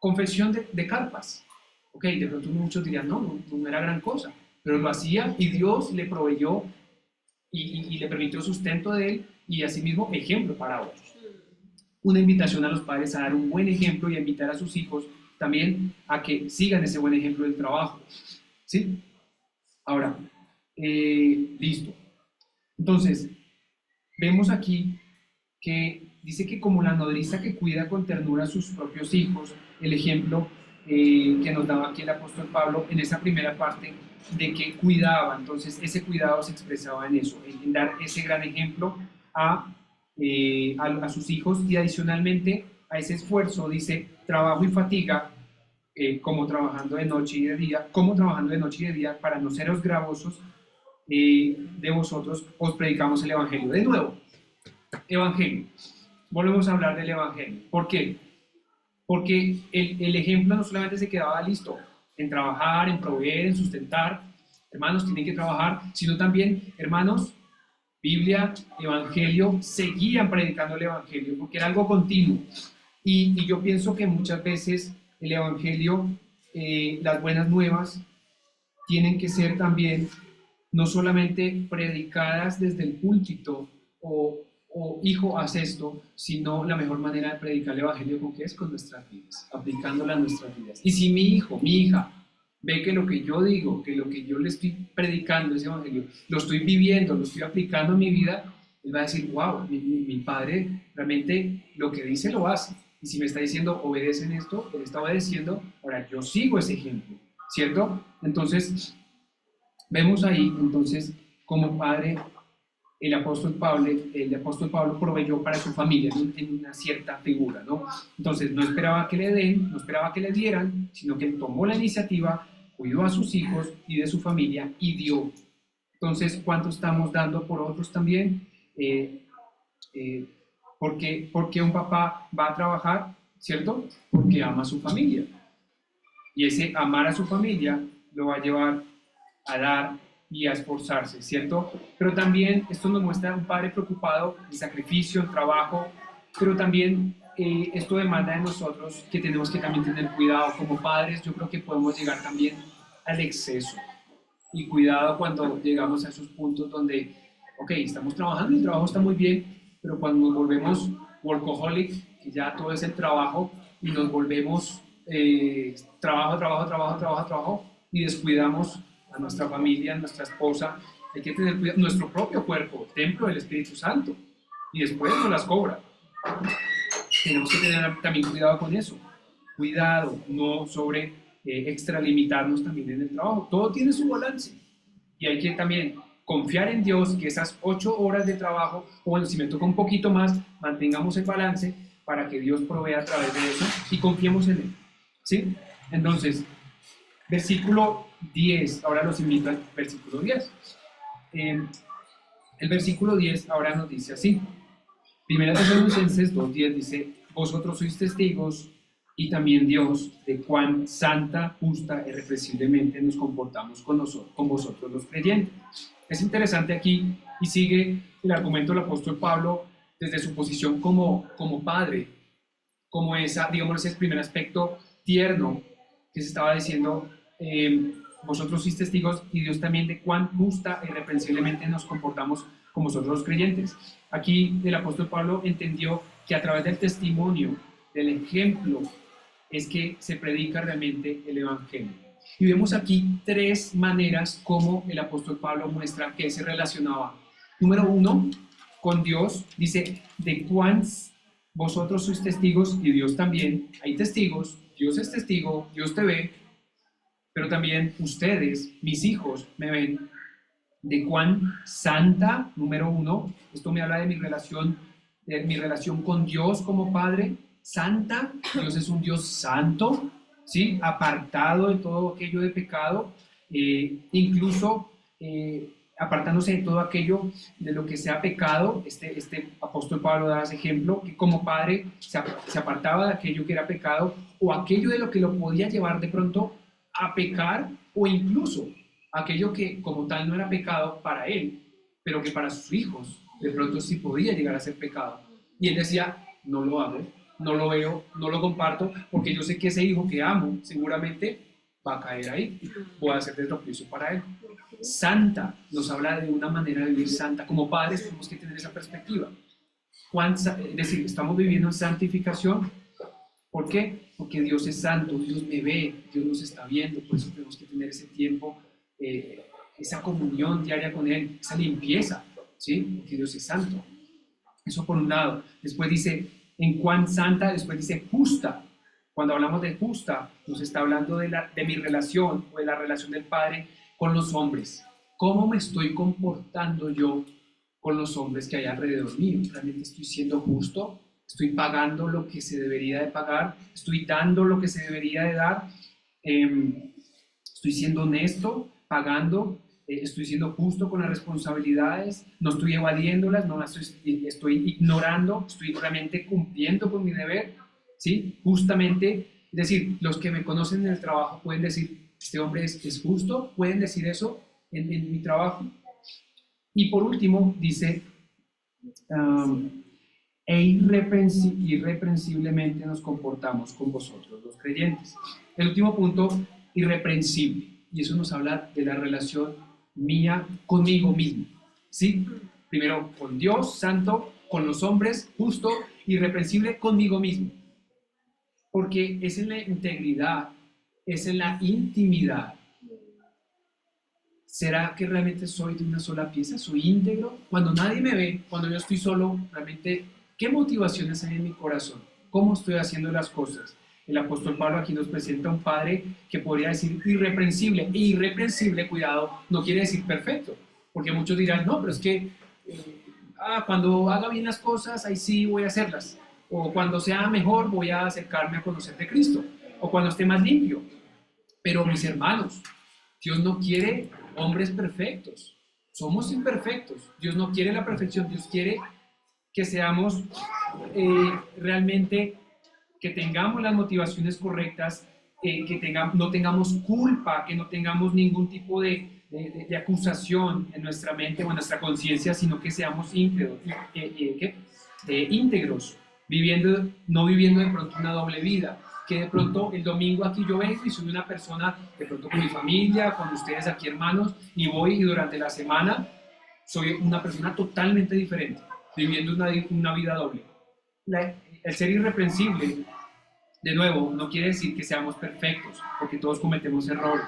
Confección de carpas. Ok, de pronto muchos dirían, no era gran cosa, pero lo hacía y Dios le proveyó y le permitió sustento de él y asimismo ejemplo para otros. Una invitación a los padres a dar un buen ejemplo y a invitar a sus hijos también a que sigan ese buen ejemplo del trabajo. ¿Sí? Ahora, listo. Entonces, vemos aquí que dice que como la nodriza que cuida con ternura a sus propios hijos, el ejemplo que nos daba aquí el apóstol Pablo en esa primera parte de que cuidaba, entonces ese cuidado se expresaba en eso, en dar ese gran ejemplo a sus hijos y adicionalmente a ese esfuerzo dice trabajo y fatiga como trabajando de noche y de día, para no seros gravosos de vosotros os predicamos el evangelio. De nuevo, evangelio. Volvemos a hablar del evangelio. ¿Por qué? Porque el ejemplo no solamente se quedaba listo en trabajar, en proveer, en sustentar. Hermanos, tienen que trabajar, sino también, hermanos, Biblia, Evangelio, seguían predicando el Evangelio, porque era algo continuo. Y yo pienso que muchas veces el Evangelio, las buenas nuevas, tienen que ser también no solamente predicadas desde el púlpito o hijo, haz esto, sino la mejor manera de predicar el Evangelio con qué es con nuestras vidas, aplicándola a nuestras vidas. Y si mi hijo, mi hija, ve que lo que yo digo, que lo que yo le estoy predicando ese Evangelio, lo estoy viviendo, lo estoy aplicando en mi vida, él va a decir, wow, mi padre realmente lo que dice lo hace. Y si me está diciendo, obedecen esto, él está obedeciendo, ahora yo sigo ese ejemplo, ¿cierto? Entonces, vemos ahí, entonces, como padre, el apóstol Pablo proveyó para su familia en una cierta figura, ¿no? Entonces, no esperaba que le den, no esperaba que le dieran, sino que él tomó la iniciativa, cuidó a sus hijos y de su familia y dio. Entonces, ¿cuánto estamos dando por otros también? Porque un papá va a trabajar, ¿cierto? Porque ama a su familia. Y ese amar a su familia lo va a llevar a dar y a esforzarse, ¿cierto? Pero también esto nos muestra un padre preocupado, el sacrificio, el trabajo, pero también esto demanda de nosotros que tenemos que también tener cuidado. Como padres, yo creo que podemos llegar también al exceso. Y cuidado cuando llegamos a esos puntos donde, ok, estamos trabajando, el trabajo está muy bien, pero cuando nos volvemos workaholic, que ya todo es el trabajo, y nos volvemos trabajo, y descuidamos a nuestra familia, a nuestra esposa, hay que tener cuidado, nuestro propio cuerpo, templo del Espíritu Santo, y después nos las cobra. Tenemos que tener también cuidado con eso. Cuidado, no sobre extralimitarnos también en el trabajo. Todo tiene su balance. Y hay que también confiar en Dios que esas 8 horas de trabajo, o bueno, si me toca un poquito más, mantengamos el balance para que Dios provea a través de eso y confiemos en Él. ¿Sí? Entonces, versículo 10, ahora los invito al versículo 10. El versículo 10 ahora nos dice así. Primera Tesalonicenses 2:10 dice, vosotros sois testigos y también Dios de cuán santa, justa y irreprensiblemente nos comportamos con vosotros los creyentes. Es interesante aquí y sigue el argumento del apóstol Pablo desde su posición como padre, como digamos, ese primer aspecto tierno que se estaba diciendo, vosotros sois testigos y Dios también de cuán justa e irreprensiblemente nos comportamos con vosotros los creyentes. Aquí el apóstol Pablo entendió que a través del testimonio, del ejemplo, es que se predica realmente el evangelio. Y vemos aquí 3 maneras como el apóstol Pablo muestra que se relacionaba. Número 1, con Dios, dice, de cuán vosotros sois testigos y Dios también. Hay testigos, Dios es testigo, Dios te ve. pero también ustedes, mis hijos, me ven de cuán santa, número uno, esto me habla de mi relación con Dios como Padre, santa. Dios es un Dios santo, ¿sí? Apartado de todo aquello de pecado, incluso apartándose de todo aquello de lo que sea pecado. Este apóstol Pablo da ese ejemplo, que como Padre se apartaba de aquello que era pecado o aquello de lo que lo podía llevar de pronto a pecar, o incluso aquello que como tal no era pecado para él, pero que para sus hijos de pronto sí podía llegar a ser pecado. Y él decía, no lo hago, no lo veo, no lo comparto, porque yo sé que ese hijo que amo seguramente va a caer ahí, voy a hacer de tropiezo para él. Santa nos habla de una manera de vivir santa. Como padres tenemos que tener esa perspectiva. Es decir, estamos viviendo en santificación. ¿Por qué? Porque Dios es santo, Dios me ve, Dios nos está viendo, por eso tenemos que tener ese tiempo, esa comunión diaria con Él, esa limpieza, ¿sí? Porque Dios es santo. Eso por un lado. Después dice, en cuán santa, después dice justa. Cuando hablamos de justa, nos está hablando de mi relación o de la relación del Padre con los hombres. ¿Cómo me estoy comportando yo con los hombres que hay alrededor mío? ¿Realmente estoy siendo justo? ¿Estoy pagando lo que se debería de pagar? ¿Estoy dando lo que se debería de dar? ¿Estoy siendo honesto, pagando? ¿Estoy siendo justo con las responsabilidades? ¿No estoy evadiéndolas? ¿No las estoy ignorando? ¿Estoy realmente cumpliendo con mi deber? ¿Sí? Justamente, es decir, los que me conocen en el trabajo pueden decir, este hombre es justo, pueden decir eso en mi trabajo. Y por último, dice, irreprensiblemente nos comportamos con vosotros, los creyentes. El último punto, irreprensible, y eso nos habla de la relación mía conmigo mismo, ¿sí? Primero con Dios, santo, con los hombres, justo, irreprensible conmigo mismo, porque es en la integridad, es en la intimidad. ¿Será que realmente soy de una sola pieza? ¿Soy íntegro? Cuando nadie me ve, cuando yo estoy solo, realmente, ¿qué motivaciones hay en mi corazón? ¿Cómo estoy haciendo las cosas? El apóstol Pablo aquí nos presenta a un padre que podría decir irreprensible. E irreprensible, cuidado, no quiere decir perfecto. Porque muchos dirán, no, pero es que cuando haga bien las cosas, ahí sí voy a hacerlas. O cuando sea mejor, voy a acercarme a conocer de Cristo. O cuando esté más limpio. Pero mis hermanos, Dios no quiere hombres perfectos. Somos imperfectos. Dios no quiere la perfección. Dios quiere que seamos realmente, que tengamos las motivaciones correctas, no tengamos culpa, que no tengamos ningún tipo de acusación en nuestra mente o en nuestra conciencia, sino que seamos íntegros, no viviendo de pronto una doble vida. Que de pronto el domingo aquí yo vengo y soy una persona, de pronto con mi familia, con ustedes aquí hermanos, y voy y durante la semana soy una persona totalmente diferente, viviendo una vida doble. El ser irreprensible, de nuevo, no quiere decir que seamos perfectos, porque todos cometemos errores.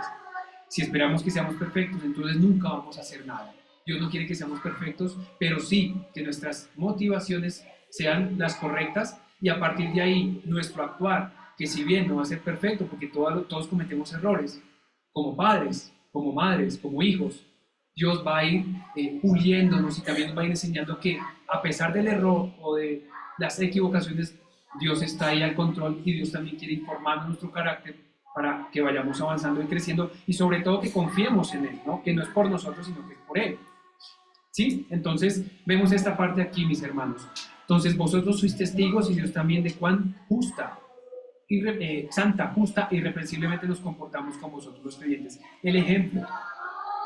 Si esperamos que seamos perfectos, entonces nunca vamos a hacer nada. Dios no quiere que seamos perfectos, pero sí que nuestras motivaciones sean las correctas y a partir de ahí nuestro actuar, que si bien no va a ser perfecto, porque todos cometemos errores, como padres, como madres, como hijos, Dios va a ir puliéndonos y también nos va a ir enseñando que a pesar del error o de las equivocaciones, Dios está ahí al control y Dios también quiere informar nuestro carácter para que vayamos avanzando y creciendo y sobre todo que confiemos en Él, ¿no? Que no es por nosotros, sino que es por Él. ¿Sí? Entonces vemos esta parte aquí, mis hermanos. Entonces vosotros sois testigos y Dios también de cuán justa, santa, justa e irreprensiblemente nos comportamos con vosotros los creyentes. El ejemplo.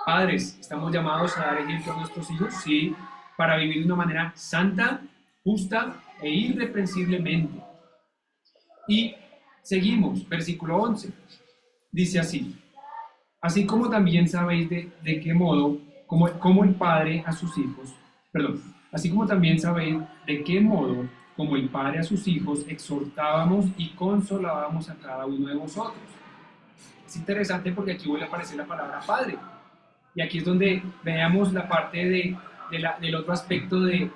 Padres, estamos llamados a dar ejemplo a nuestros hijos, sí, para vivir de una manera santa, justa e irreprensiblemente. Y seguimos, versículo 11, dice así, así como también sabéis de qué modo, como el Padre a sus hijos, así como también sabéis de qué modo, como el Padre a sus hijos, exhortábamos y consolábamos a cada uno de vosotros. Es interesante porque aquí vuelve a aparecer la palabra Padre. Y aquí es donde veamos la parte del otro aspecto del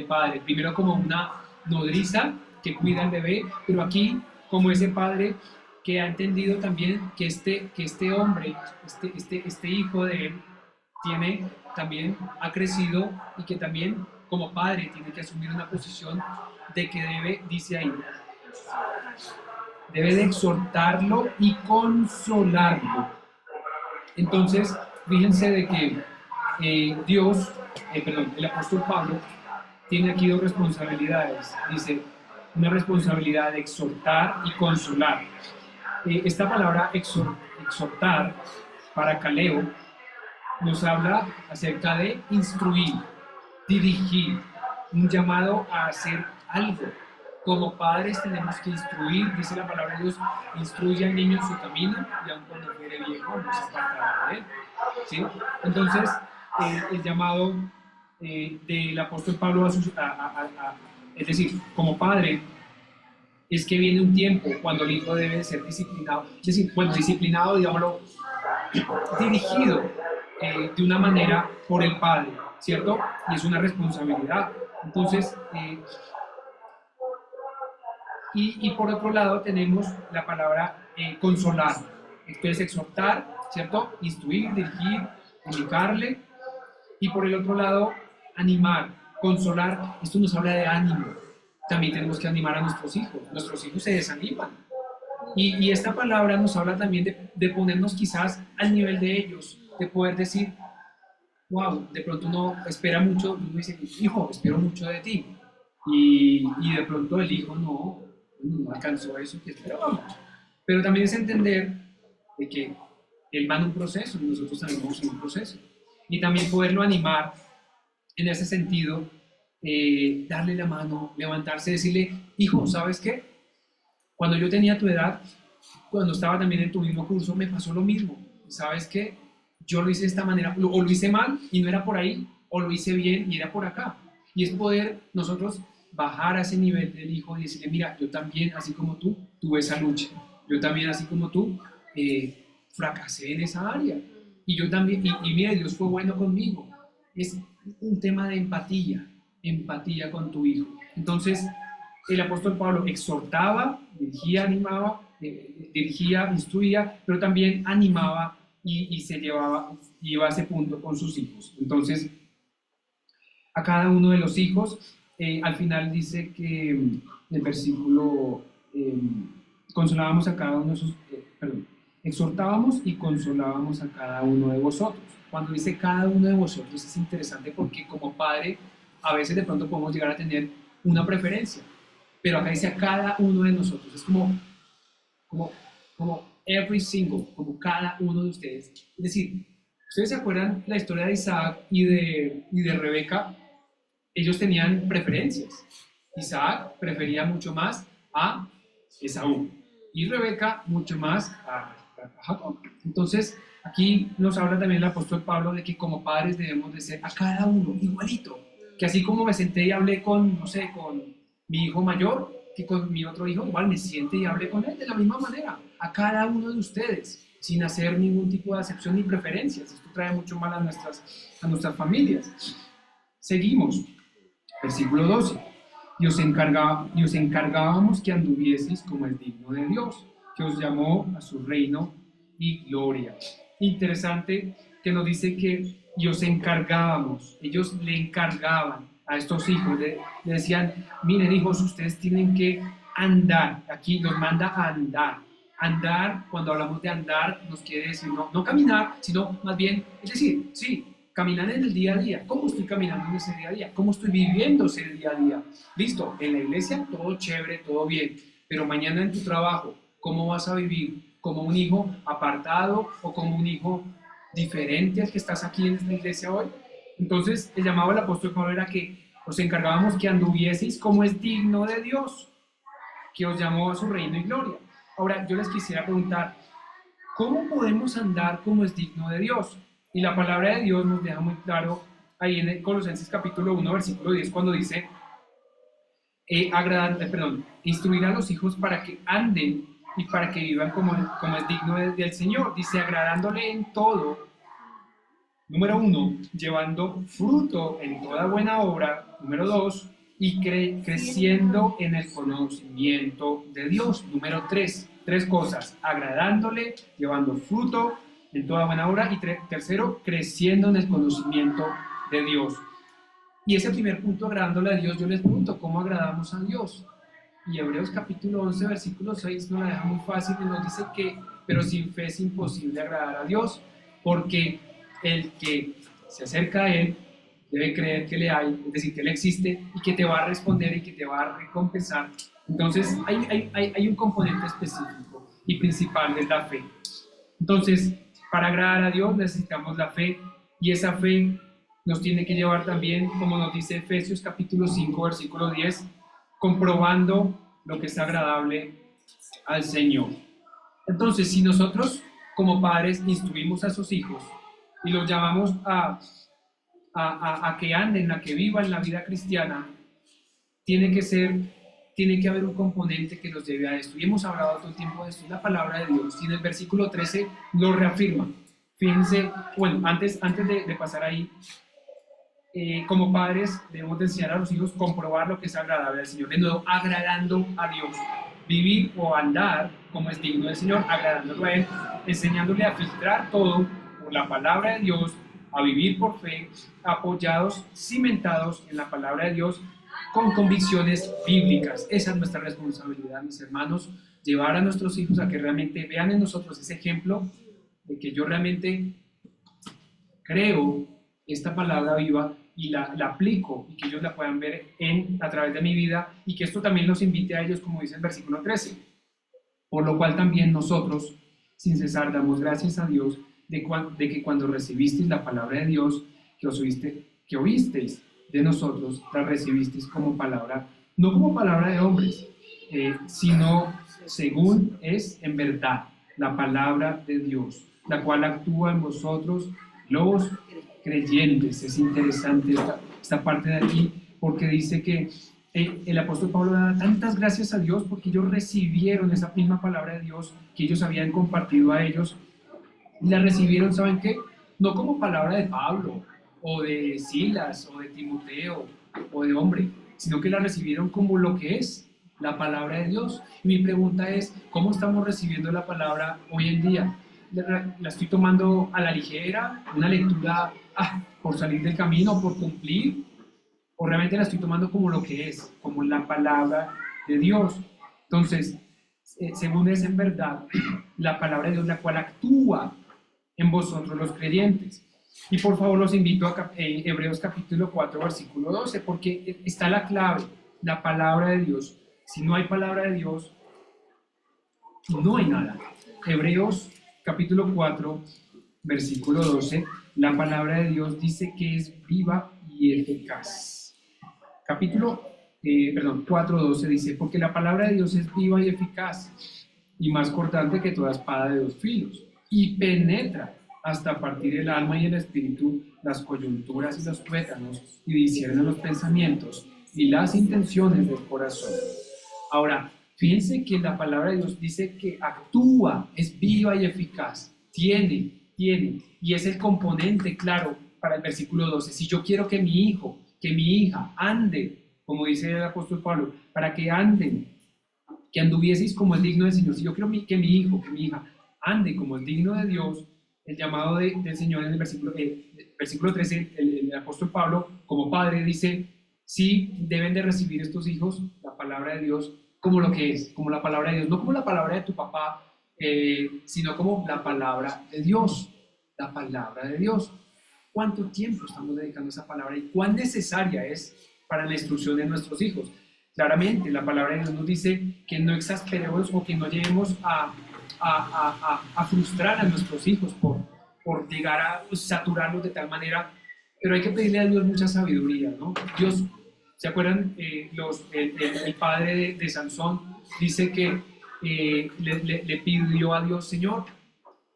padre. Primero como una nodriza que cuida al bebé, pero aquí como ese padre que ha entendido también que este hombre, este hijo de él, también ha crecido y que también como padre tiene que asumir una posición de que debe, dice ahí, debe de exhortarlo y consolarlo. Entonces, fíjense de que el apóstol Pablo tiene aquí dos responsabilidades. Dice, una responsabilidad de exhortar y consolar. Esta palabra exhortar para Caleo nos habla acerca de instruir, dirigir, un llamado a hacer algo. Como padres tenemos que instruir, dice la palabra de Dios, instruye al niño en su camino y aun cuando fuere viejo no se apartará de él. ¿Sí? Entonces, el llamado del apóstol Pablo es decir, como padre, es que viene un tiempo cuando el hijo debe ser disciplinado, es decir, bueno, disciplinado, digámoslo, dirigido de una manera por el padre, ¿cierto? Y es una responsabilidad. Entonces, y por otro lado tenemos la palabra consolar, esto es exhortar, ¿cierto? Instruir, dirigir, indicarle, y por el otro lado, animar, consolar, esto nos habla de ánimo. También tenemos que animar a nuestros hijos se desaniman. Y esta palabra nos habla también de ponernos quizás al nivel de ellos, de poder decir, wow, de pronto uno espera mucho, uno dice, hijo, espero mucho de ti. Y de pronto el hijo no alcanzó eso que esperábamos. Pero también es entender de que él va en un proceso y nosotros también vamos en un proceso. Y también poderlo animar en ese sentido, darle la mano, levantarse, decirle, hijo, ¿sabes qué? Cuando yo tenía tu edad, cuando estaba también en tu mismo curso, me pasó lo mismo. ¿Sabes qué? Yo lo hice de esta manera, o lo hice mal y no era por ahí, o lo hice bien y era por acá. Y es poder nosotros bajar a ese nivel del hijo y decirle, mira, yo también, así como tú, tuve esa lucha. Yo también, así como tú, fracasé en esa área. Y yo también, y mira, Dios fue bueno conmigo. Es un tema de empatía con tu hijo. Entonces, el apóstol Pablo exhortaba, dirigía, animaba, dirigía, instruía, pero también animaba y se llevaba a ese punto con sus hijos. Entonces, a cada uno de los hijos, al final dice que el versículo, consolábamos a cada uno de sus, exhortábamos y consolábamos a cada uno de vosotros. Cuando dice cada uno de vosotros es interesante porque como padre a veces de pronto podemos llegar a tener una preferencia, pero acá dice a cada uno de nosotros, es como every single, como cada uno de ustedes. Es decir, ¿ustedes se acuerdan la historia de Isaac y de Rebeca? Ellos tenían preferencias. Isaac prefería mucho más a Esaú y Rebeca mucho más a Jacob. Entonces, aquí nos habla también el apóstol Pablo de que como padres debemos de ser a cada uno igualito. Que así como me senté y hablé con, no sé, con mi hijo mayor, que con mi otro hijo, igual me siente y hablé con él de la misma manera, a cada uno de ustedes, sin hacer ningún tipo de acepción ni preferencias. Esto trae mucho mal a nuestras familias. Seguimos. Versículo 12. Y os encargábamos que anduvieseis como es digno de Dios, que os llamó a su reino y gloria. Interesante que nos dice que y os encargábamos, ellos le encargaban a estos hijos, le decían, miren hijos, ustedes tienen que andar, aquí nos manda a andar. Andar, cuando hablamos de andar, nos quiere decir no caminar, sino más bien, es decir, sí, caminar en el día a día. ¿Cómo estoy caminando en ese día a día? ¿Cómo estoy viviendo ese día a día? Listo, en la iglesia todo chévere, todo bien, pero mañana en tu trabajo, ¿cómo vas a vivir? ¿Como un hijo apartado o como un hijo diferente al que estás aquí en esta iglesia hoy? Entonces, el llamado del apóstol Pablo era que os encargábamos que anduvieseis como es digno de Dios, que os llamó a su reino y gloria. Ahora, yo les quisiera preguntar, ¿cómo podemos andar como es digno de Dios? Y la palabra de Dios nos deja muy claro ahí en Colosenses capítulo 1, versículo 10, cuando dice, instruir a los hijos para que anden y para que vivan como es digno del Señor. Dice, agradándole en todo. Número 1, llevando fruto en toda buena obra. Número 2, y creciendo en el conocimiento de Dios. Número 3, 3 cosas: agradándole, llevando fruto en toda buena obra, y tercero, creciendo en el conocimiento de Dios. Y ese primer punto, agradándole a Dios, yo les pregunto, ¿cómo agradamos a Dios? Y Hebreos capítulo 11, versículo 6 nos la deja muy fácil y nos dice que, pero sin fe es imposible agradar a Dios, porque el que se acerca a Él debe creer que le hay, es decir, que Él existe y que te va a responder y que te va a recompensar. Entonces hay un componente específico y principal, es la fe. Entonces, para agradar a Dios necesitamos la fe, y esa fe nos tiene que llevar también, como nos dice Efesios capítulo 5, versículo 10, comprobando lo que es agradable al Señor. Entonces, si nosotros como padres instruimos a sus hijos y los llamamos a que anden, a que vivan la vida cristiana, tiene que haber un componente que los lleve a esto. Y hemos hablado todo el tiempo de esto, la palabra de Dios. Y en el versículo 13 lo reafirma. Fíjense, bueno, antes de pasar ahí, como padres debemos de enseñar a los hijos comprobar lo que es agradable al Señor. De nuevo, agradando a Dios. Vivir o andar como es digno del Señor, agradándolo a Él, enseñándole a filtrar todo por la palabra de Dios, a vivir por fe, apoyados, cimentados en la palabra de Dios, con convicciones bíblicas. Esa es nuestra responsabilidad, mis hermanos, llevar a nuestros hijos a que realmente vean en nosotros ese ejemplo de que yo realmente creo esta palabra viva y la aplico, y que ellos la puedan ver a través de mi vida, y que esto también los invite a ellos, como dice el versículo 13. Por lo cual también nosotros, sin cesar, damos gracias a Dios de que cuando recibisteis la palabra de Dios, que oísteis de nosotros, la recibisteis como palabra, no como palabra de hombres, sino según es en verdad la palabra de Dios, la cual actúa en vosotros los creyentes. Es interesante esta parte de aquí, porque dice que el apóstol Pablo da tantas gracias a Dios porque ellos recibieron esa misma palabra de Dios que ellos habían compartido a ellos, y la recibieron, ¿saben qué? No como palabra de Pablo, o de Silas, o de Timoteo, o de hombre, sino que la recibieron como lo que es la palabra de Dios. Y mi pregunta es, ¿cómo estamos recibiendo la palabra hoy en día? ¿La estoy tomando a la ligera, una lectura por salir del camino, por cumplir? ¿O realmente la estoy tomando como lo que es, como la palabra de Dios? Entonces, según es en verdad la palabra de Dios, la cual actúa en vosotros los creyentes. Y por favor los invito a Hebreos capítulo 4, versículo 12, porque está la clave, la palabra de Dios. Si no hay palabra de Dios, no hay nada. Hebreos capítulo 4, versículo 12, la palabra de Dios dice que es viva y eficaz. Capítulo 4:12 dice, porque la palabra de Dios es viva y eficaz, y más cortante que toda espada de 2 filos, y penetra hasta partir el alma y el espíritu, las coyunturas y los tuétanos, y discierne los pensamientos y las intenciones del corazón. Ahora, fíjense que la palabra de Dios dice que actúa, es viva y eficaz, tiene, y es el componente claro para el versículo 12. Si yo quiero que mi hijo, que mi hija ande, como dice el apóstol Pablo, para que anden, que anduvieseis como el digno del Señor, si yo quiero que mi hijo, que mi hija ande como el digno de Dios, el llamado del Señor en el versículo 13, el apóstol Pablo, como padre, dice, sí, deben de recibir estos hijos la palabra de Dios como lo que es, como la palabra de Dios, no como la palabra de tu papá, sino como la palabra de Dios, la palabra de Dios. ¿Cuánto tiempo estamos dedicando a esa palabra y cuán necesaria es para la instrucción de nuestros hijos? Claramente, la palabra de Dios nos dice que no exasperemos o que no lleguemos a frustrar a nuestros hijos por llegar a saturarlos de tal manera, pero hay que pedirle a Dios mucha sabiduría, ¿no? Dios, ¿se acuerdan? El padre de Sansón dice que le pidió a Dios, Señor,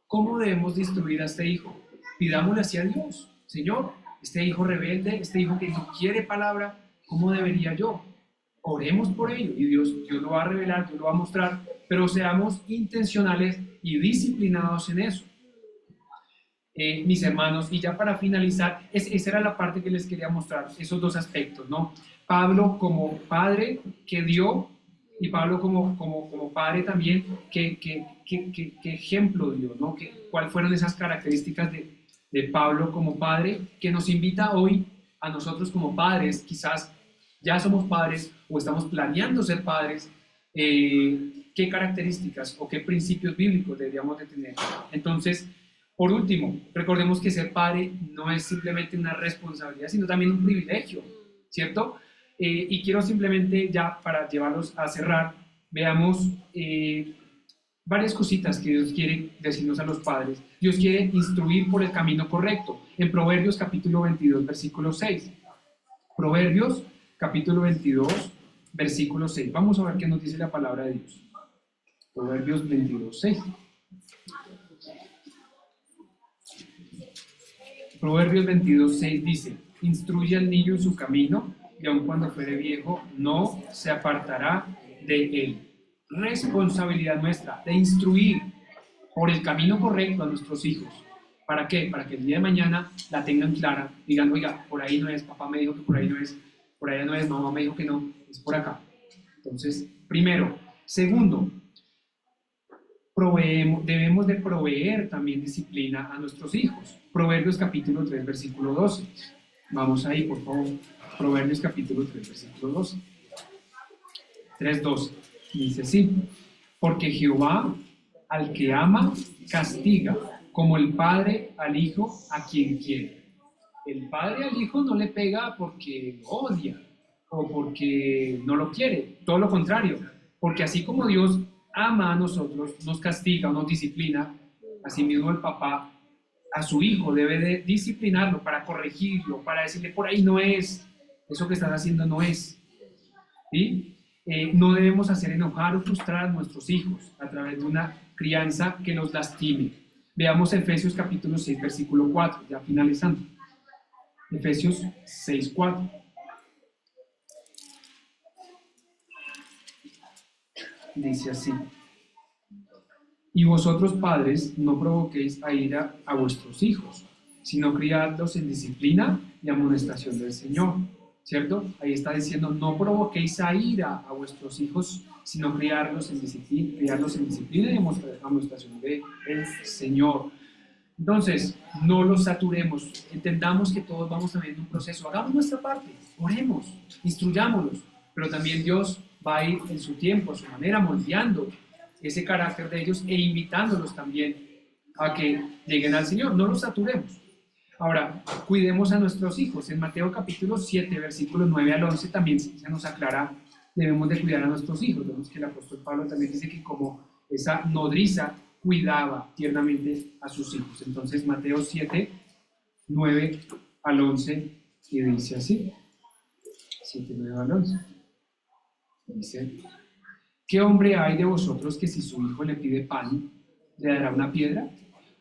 ¿cómo debemos de instruir a este hijo? Pidámosle así a Dios, Señor, este hijo rebelde, este hijo que no quiere palabra, ¿cómo debería yo? Oremos por ello y Dios lo va a revelar, Dios lo va a mostrar, pero seamos intencionales y disciplinados en eso. Mis hermanos, y ya para finalizar, esa era la parte que les quería mostrar, esos dos aspectos, ¿no? Pablo como padre que dio Y Pablo como padre también, ¿qué ejemplo dio, ¿no? ¿Cuáles fueron esas características de Pablo como padre que nos invita hoy a nosotros como padres? Quizás ya somos padres o estamos planeando ser padres. ¿Qué características o qué principios bíblicos deberíamos de tener? Entonces, por último, recordemos que ser padre no es simplemente una responsabilidad, sino también un privilegio, ¿cierto? Y quiero simplemente, ya para llevarlos a cerrar, veamos varias cositas que Dios quiere decirnos a los padres. Dios quiere instruir por el camino correcto. En Proverbios capítulo 22, versículo 6. Proverbios capítulo 22, versículo 6. Vamos a ver qué nos dice la palabra de Dios. Proverbios 22, 6. Proverbios 22, 6 dice: instruye al niño en su camino, y aun cuando fuere viejo, no se apartará de él. Responsabilidad nuestra de instruir por el camino correcto a nuestros hijos. ¿Para qué? Para que el día de mañana la tengan clara, digan, oiga, por ahí no es, papá me dijo que por ahí no es, por allá no es, mamá me dijo que no, es por acá. Entonces, primero. Segundo, debemos de proveer también disciplina a nuestros hijos. Proverbios capítulo 3, versículo 12. Vamos ahí, por favor. Proverbios capítulo 3, versículo 12. 3:12. Dice así: porque Jehová al que ama castiga, como el padre al hijo a quien quiere. El padre al hijo no le pega porque lo odia o porque no lo quiere, todo lo contrario, porque así como Dios ama a nosotros, nos castiga o nos disciplina, así mismo el papá a su hijo debe de disciplinarlo para corregirlo, para decirle por ahí no es, eso que estás haciendo no es. ¿Sí? No debemos hacer enojar o frustrar a nuestros hijos a través de una crianza que los lastime. Veamos Efesios capítulo 6, versículo 4, ya finalizando. Efesios 6, 4. Dice así: y vosotros padres no provoquéis a ira a vuestros hijos, sino criadlos en disciplina y amonestación del Señor. ¿Cierto? Ahí está diciendo, no provoquéis a ira a vuestros hijos, sino criarlos en disciplina y amonestación del Señor. Entonces, no los saturemos, entendamos que todos vamos también en un proceso, hagamos nuestra parte, oremos, instruyámoslos, pero también Dios va a ir en su tiempo, a su manera, moldeando ese carácter de ellos e invitándolos también a que lleguen al Señor, no los saturemos. Ahora, cuidemos a nuestros hijos. En Mateo capítulo 7, versículos 9 al 11 también se nos aclara, debemos de cuidar a nuestros hijos. Vemos que el apóstol Pablo también dice que como esa nodriza cuidaba tiernamente a sus hijos. Entonces, Mateo 7, 9 al 11, y dice así, 7, 9 al 11. Dice: ¿qué hombre hay de vosotros que si su hijo le pide pan, le dará una piedra?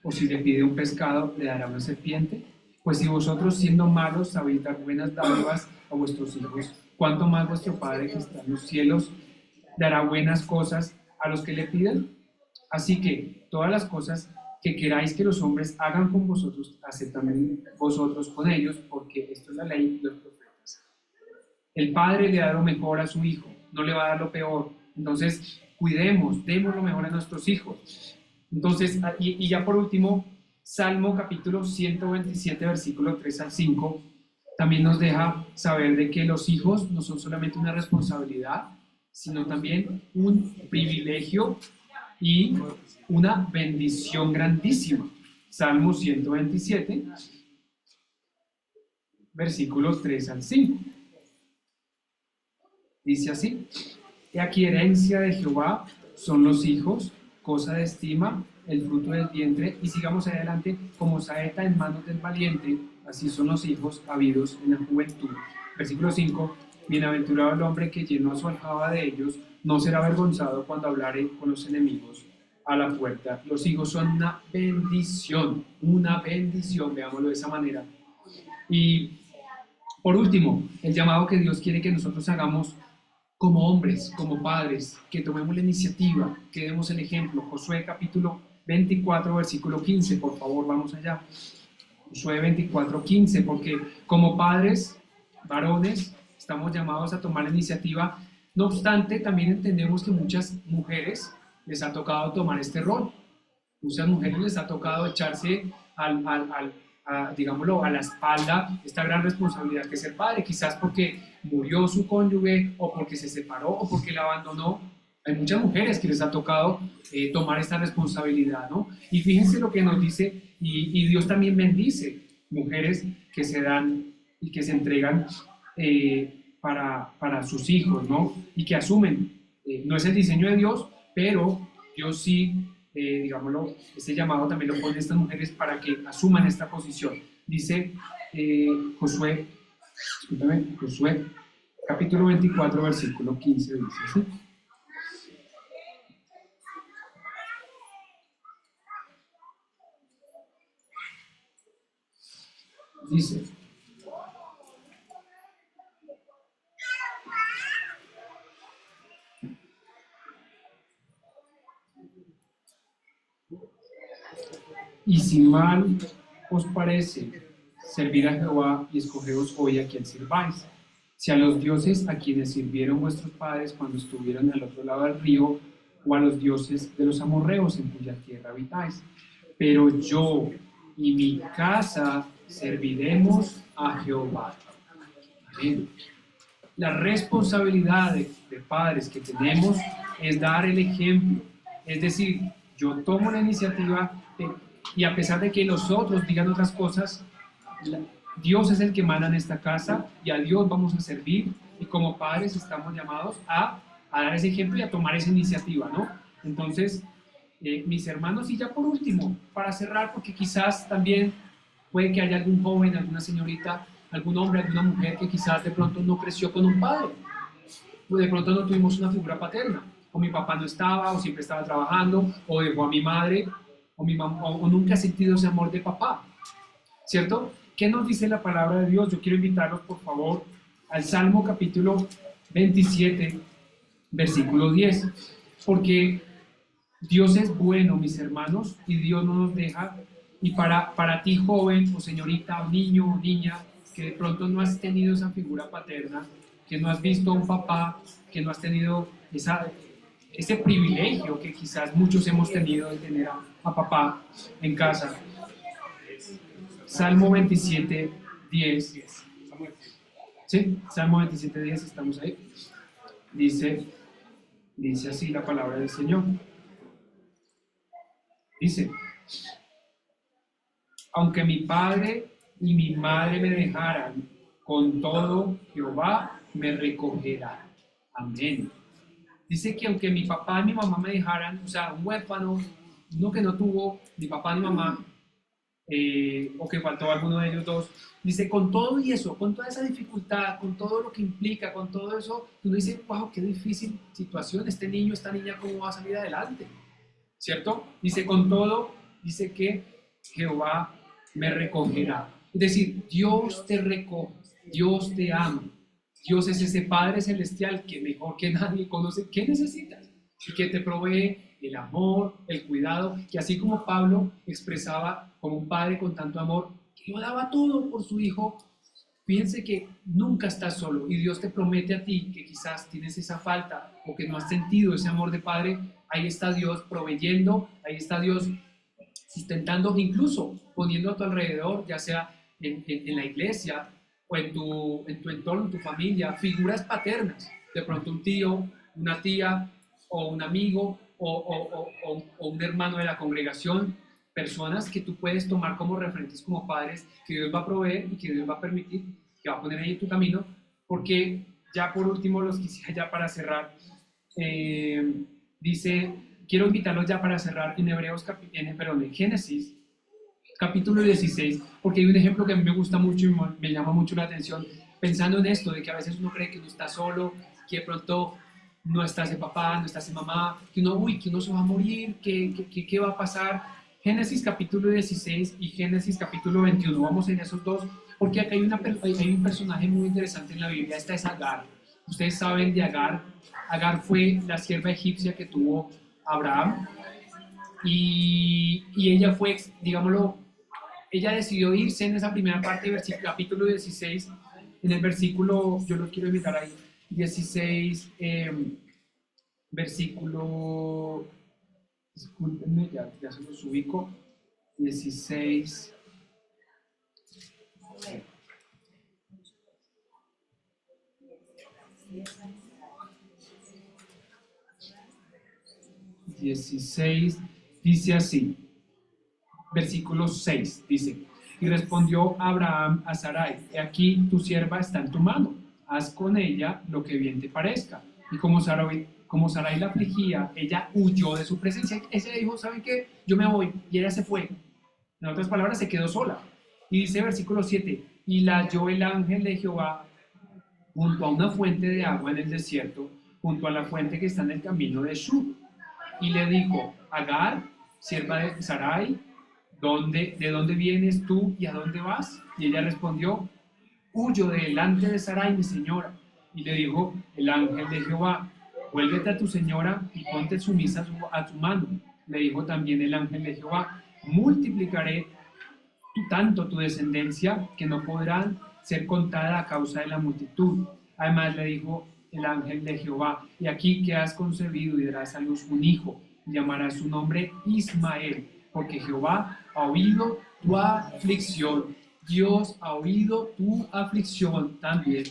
¿O si le pide un pescado, le dará una serpiente? Pues si vosotros, siendo malos, sabéis dar buenas dádivas a vuestros hijos, ¿cuánto más vuestro Padre que está en los cielos dará buenas cosas a los que le piden? Así que todas las cosas que queráis que los hombres hagan con vosotros, haced también vosotros con ellos, porque esto es la ley y los profetas. El Padre le da lo mejor a su hijo, no le va a dar lo peor. Entonces, cuidemos, demos lo mejor a nuestros hijos. Entonces, y ya por último, Salmo capítulo 127, versículo 3 al 5, también nos deja saber de que los hijos no son solamente una responsabilidad, sino también un privilegio y una bendición grandísima. Salmo 127, versículos 3 al 5. Dice así: y aquí herencia de Jehová son los hijos, cosa de estima, el fruto del vientre, y sigamos adelante, como saeta en manos del valiente, así son los hijos habidos en la juventud. Versículo 5: bienaventurado el hombre que llenó su aljaba de ellos, no será avergonzado cuando hablare con los enemigos a la puerta. Los hijos son una bendición, veámoslo de esa manera. Y por último, el llamado que Dios quiere que nosotros hagamos como hombres, como padres, que tomemos la iniciativa, que demos el ejemplo. Josué capítulo 24, versículo 15, por favor, vamos allá. Josué 24, 15, porque como padres, varones, estamos llamados a tomar la iniciativa No obstante, también entendemos que muchas mujeres les ha tocado tomar este rol. Muchas mujeres les ha tocado echarse digámoslo, a la espalda esta gran responsabilidad que es ser padre, quizás porque murió su cónyuge o porque se separó o porque la abandonó. Hay muchas mujeres que les ha tocado tomar esta responsabilidad, ¿no? Y fíjense lo que nos dice, y Dios también bendice mujeres que se dan y que se entregan para sus hijos, ¿no? Y que asumen. No es el diseño de Dios, pero Dios sí, digámoslo, este llamado también lo pone a estas mujeres para que asuman esta posición. Dice Josué, capítulo 24, versículo 15, dice así. Dice: y si mal os parece servir a Jehová, y escogeos hoy a quien sirváis, si a los dioses a quienes sirvieron vuestros padres cuando estuvieron al otro lado del río, o a los dioses de los amorreos en cuya tierra habitáis. Pero yo y mi casa serviremos a Jehová. Amén. La responsabilidad de padres que tenemos es dar el ejemplo. Es decir, yo tomo la iniciativa y a pesar de que los otros digan otras cosas, Dios es el que manda en esta casa y a Dios vamos a servir, y como padres estamos llamados a dar ese ejemplo y a tomar esa iniciativa, ¿no? Entonces, mis hermanos, y ya por último, para cerrar, porque quizás también puede que haya algún joven, alguna señorita, algún hombre, alguna mujer que quizás de pronto no creció con un padre, o de pronto no tuvimos una figura paterna, o mi papá no estaba, o siempre estaba trabajando, o dejó a mi madre, o mi mamá, o nunca ha sentido ese amor de papá, ¿cierto? ¿Qué nos dice la palabra de Dios? Yo quiero invitarlos, por favor, al Salmo capítulo 27, versículo 10, porque Dios es bueno, mis hermanos, y Dios no nos deja. Y para ti, joven o señorita, o niño o niña, que de pronto no has tenido esa figura paterna, que no has visto a un papá, que no has tenido ese privilegio que quizás muchos hemos tenido de tener a papá en casa. Salmo 27, 10. ¿Sí? Salmo 27, 10, estamos ahí. Dice así la palabra del Señor. Dice: aunque mi padre y mi madre me dejaran, con todo Jehová me recogerá. Amén. Dice que aunque mi papá y mi mamá me dejaran, o sea, un huérfano, uno que no tuvo ni papá ni mamá, o que faltó alguno de ellos dos, dice, con todo y eso, con toda esa dificultad, con todo lo que implica, con todo eso, uno dice, wow, qué difícil situación, este niño, esta niña, ¿cómo va a salir adelante? ¿Cierto? Dice, con todo, dice que Jehová me recogerá. Es decir, Dios te recoge, Dios te ama, Dios es ese Padre Celestial que mejor que nadie conoce qué necesitas y que te provee el amor, el cuidado, que así como Pablo expresaba como un padre con tanto amor, que lo daba todo por su hijo. Fíjense que nunca estás solo y Dios te promete a ti que quizás tienes esa falta o que no has sentido ese amor de padre. Ahí está Dios proveyendo, ahí está Dios sustentando, incluso poniendo a tu alrededor, ya sea en la iglesia o en tu entorno, en tu familia, figuras paternas, de pronto un tío, una tía o un amigo o un hermano de la congregación, personas que tú puedes tomar como referentes, como padres, que Dios va a proveer y que Dios va a permitir, que va a poner ahí en tu camino, porque ya por último los quisiera ya para cerrar, dice, quiero invitarlos ya para cerrar en en Génesis, capítulo 16, porque hay un ejemplo que a mí me gusta mucho y me llama mucho la atención, pensando en esto, de que a veces uno cree que uno está solo, que de pronto no está ese papá, no está ese mamá, que uno se va a morir, ¿qué va a pasar? Génesis capítulo 16 y Génesis capítulo 21, vamos en esos dos, porque acá hay un personaje muy interesante en la Biblia, esta es Agar. Ustedes saben de Agar. Agar fue la sierva egipcia que tuvo Abraham, y ella fue, digámoslo, ella decidió irse en esa primera parte del capítulo 16, en el versículo, yo lo quiero invitar ahí, 16, versículo, discúlpenme, ya se los ubico, 16, 16 dice así, versículo 6 dice, y respondió Abraham a Sarai, he aquí tu sierva está en tu mano, haz con ella lo que bien te parezca. Y como Sarai la afligía, ella huyó de su presencia. Ese dijo, ¿saben qué? Yo me voy, y ella se fue. En otras palabras, se quedó sola. Y dice versículo 7, y la halló el ángel de Jehová junto a una fuente de agua en el desierto, junto a la fuente que está en el camino de Shur. Y le dijo, Agar, sierva de Sarai, ¿de dónde vienes tú y a dónde vas? Y ella respondió, huyo de delante de Sarai, mi señora. Y le dijo el ángel de Jehová, vuélvete a tu señora y ponte sumisa a tu mano. Le dijo también el ángel de Jehová, multiplicaré tanto tu descendencia que no podrán ser contada a causa de la multitud. Además le dijo el ángel de Jehová, y aquí que has concebido y darás a luz un hijo, y llamarás su nombre Ismael, porque Jehová ha oído tu aflicción. Dios ha oído tu aflicción también.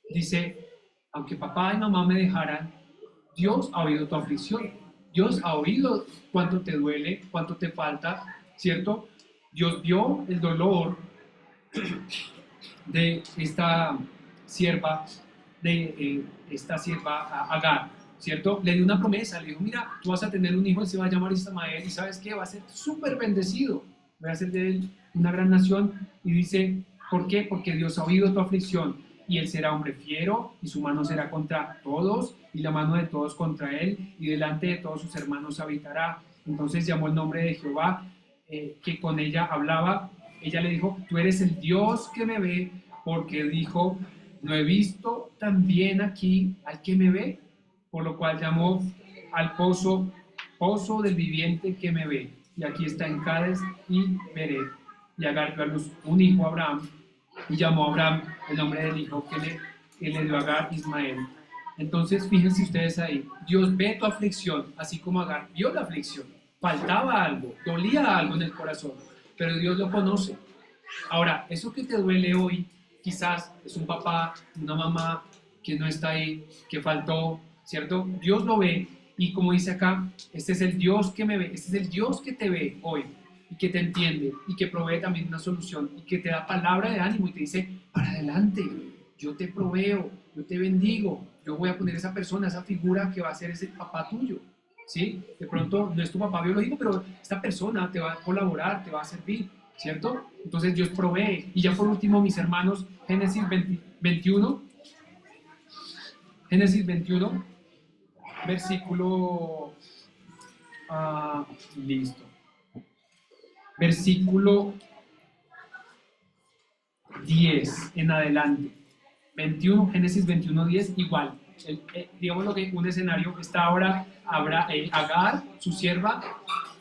Dice, aunque papá y mamá me dejaran, Dios ha oído tu aflicción. Dios ha oído cuánto te duele, cuánto te falta, ¿cierto? Dios vio el dolor de esta sierva, Agar, ¿cierto? Le dio una promesa, le dijo, mira, tú vas a tener un hijo, él se va a llamar Ismael, y ¿sabes qué? Va a ser súper bendecido, voy a hacer de él una gran nación. Y dice, ¿por qué? Porque Dios ha oído tu aflicción, y él será hombre fiero, y su mano será contra todos, y la mano de todos contra él, y delante de todos sus hermanos habitará. Entonces llamó el nombre de Jehová, que con ella hablaba. Ella le dijo, tú eres el Dios que me ve, porque dijo, no he visto también aquí al que me ve, por lo cual llamó al pozo del viviente que me ve. Y aquí está en Cades y Bered. Y Agar dio a luz un hijo a Abraham, y llamó a Abraham el nombre del hijo que le dio a Agar, Ismael. Entonces, fíjense ustedes ahí, Dios ve tu aflicción, así como Agar vio la aflicción. Faltaba algo, dolía algo en el corazón, pero Dios lo conoce. Ahora, eso que te duele hoy, quizás es un papá, una mamá que no está ahí, que faltó, ¿cierto? Dios lo ve, y como dice acá, este es el Dios que me ve, este es el Dios que te ve hoy, y que te entiende, y que provee también una solución, y que te da palabra de ánimo, y te dice, para adelante, yo te proveo, yo te bendigo, yo voy a poner esa persona, esa figura que va a ser ese papá tuyo. ¿Sí? De pronto no es tu papá biológico, pero esta persona te va a colaborar, te va a servir, ¿cierto? Entonces Dios provee. Y ya por último, mis hermanos, Génesis 21, versículo, listo, versículo 10 en adelante. 21, Génesis 21:10, igual. Digamos lo que un escenario está ahora, Agar, su sierva,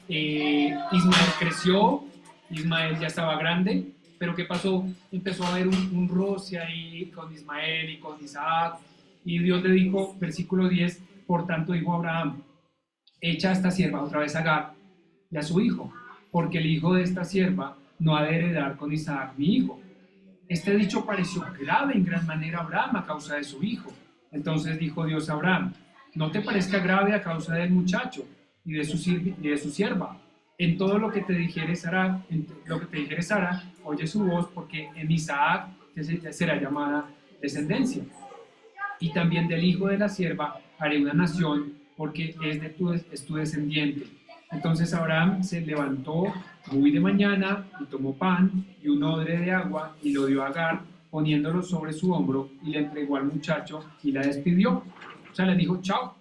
Ismael creció, Ismael ya estaba grande, pero ¿qué pasó? Empezó a haber un roce ahí con Ismael y con Isaac, y Dios le dijo, versículo 10, por tanto dijo Abraham, echa a esta sierva, otra vez Agar, y a su hijo, porque el hijo de esta sierva no ha de heredar con Isaac mi hijo. Este dicho pareció grave en gran manera a Abraham a causa de su hijo. Entonces dijo Dios a Abraham, no te parezca grave a causa del muchacho y de su sierva. En todo lo que te dijere Sara, oye su voz, porque en Isaac será llamada descendencia. Y también del hijo de la sierva haré una nación, porque es tu descendiente. Entonces Abraham se levantó muy de mañana y tomó pan y un odre de agua y lo dio a Agar, poniéndolo sobre su hombro, y le entregó al muchacho y la despidió. O sea, le dijo chao.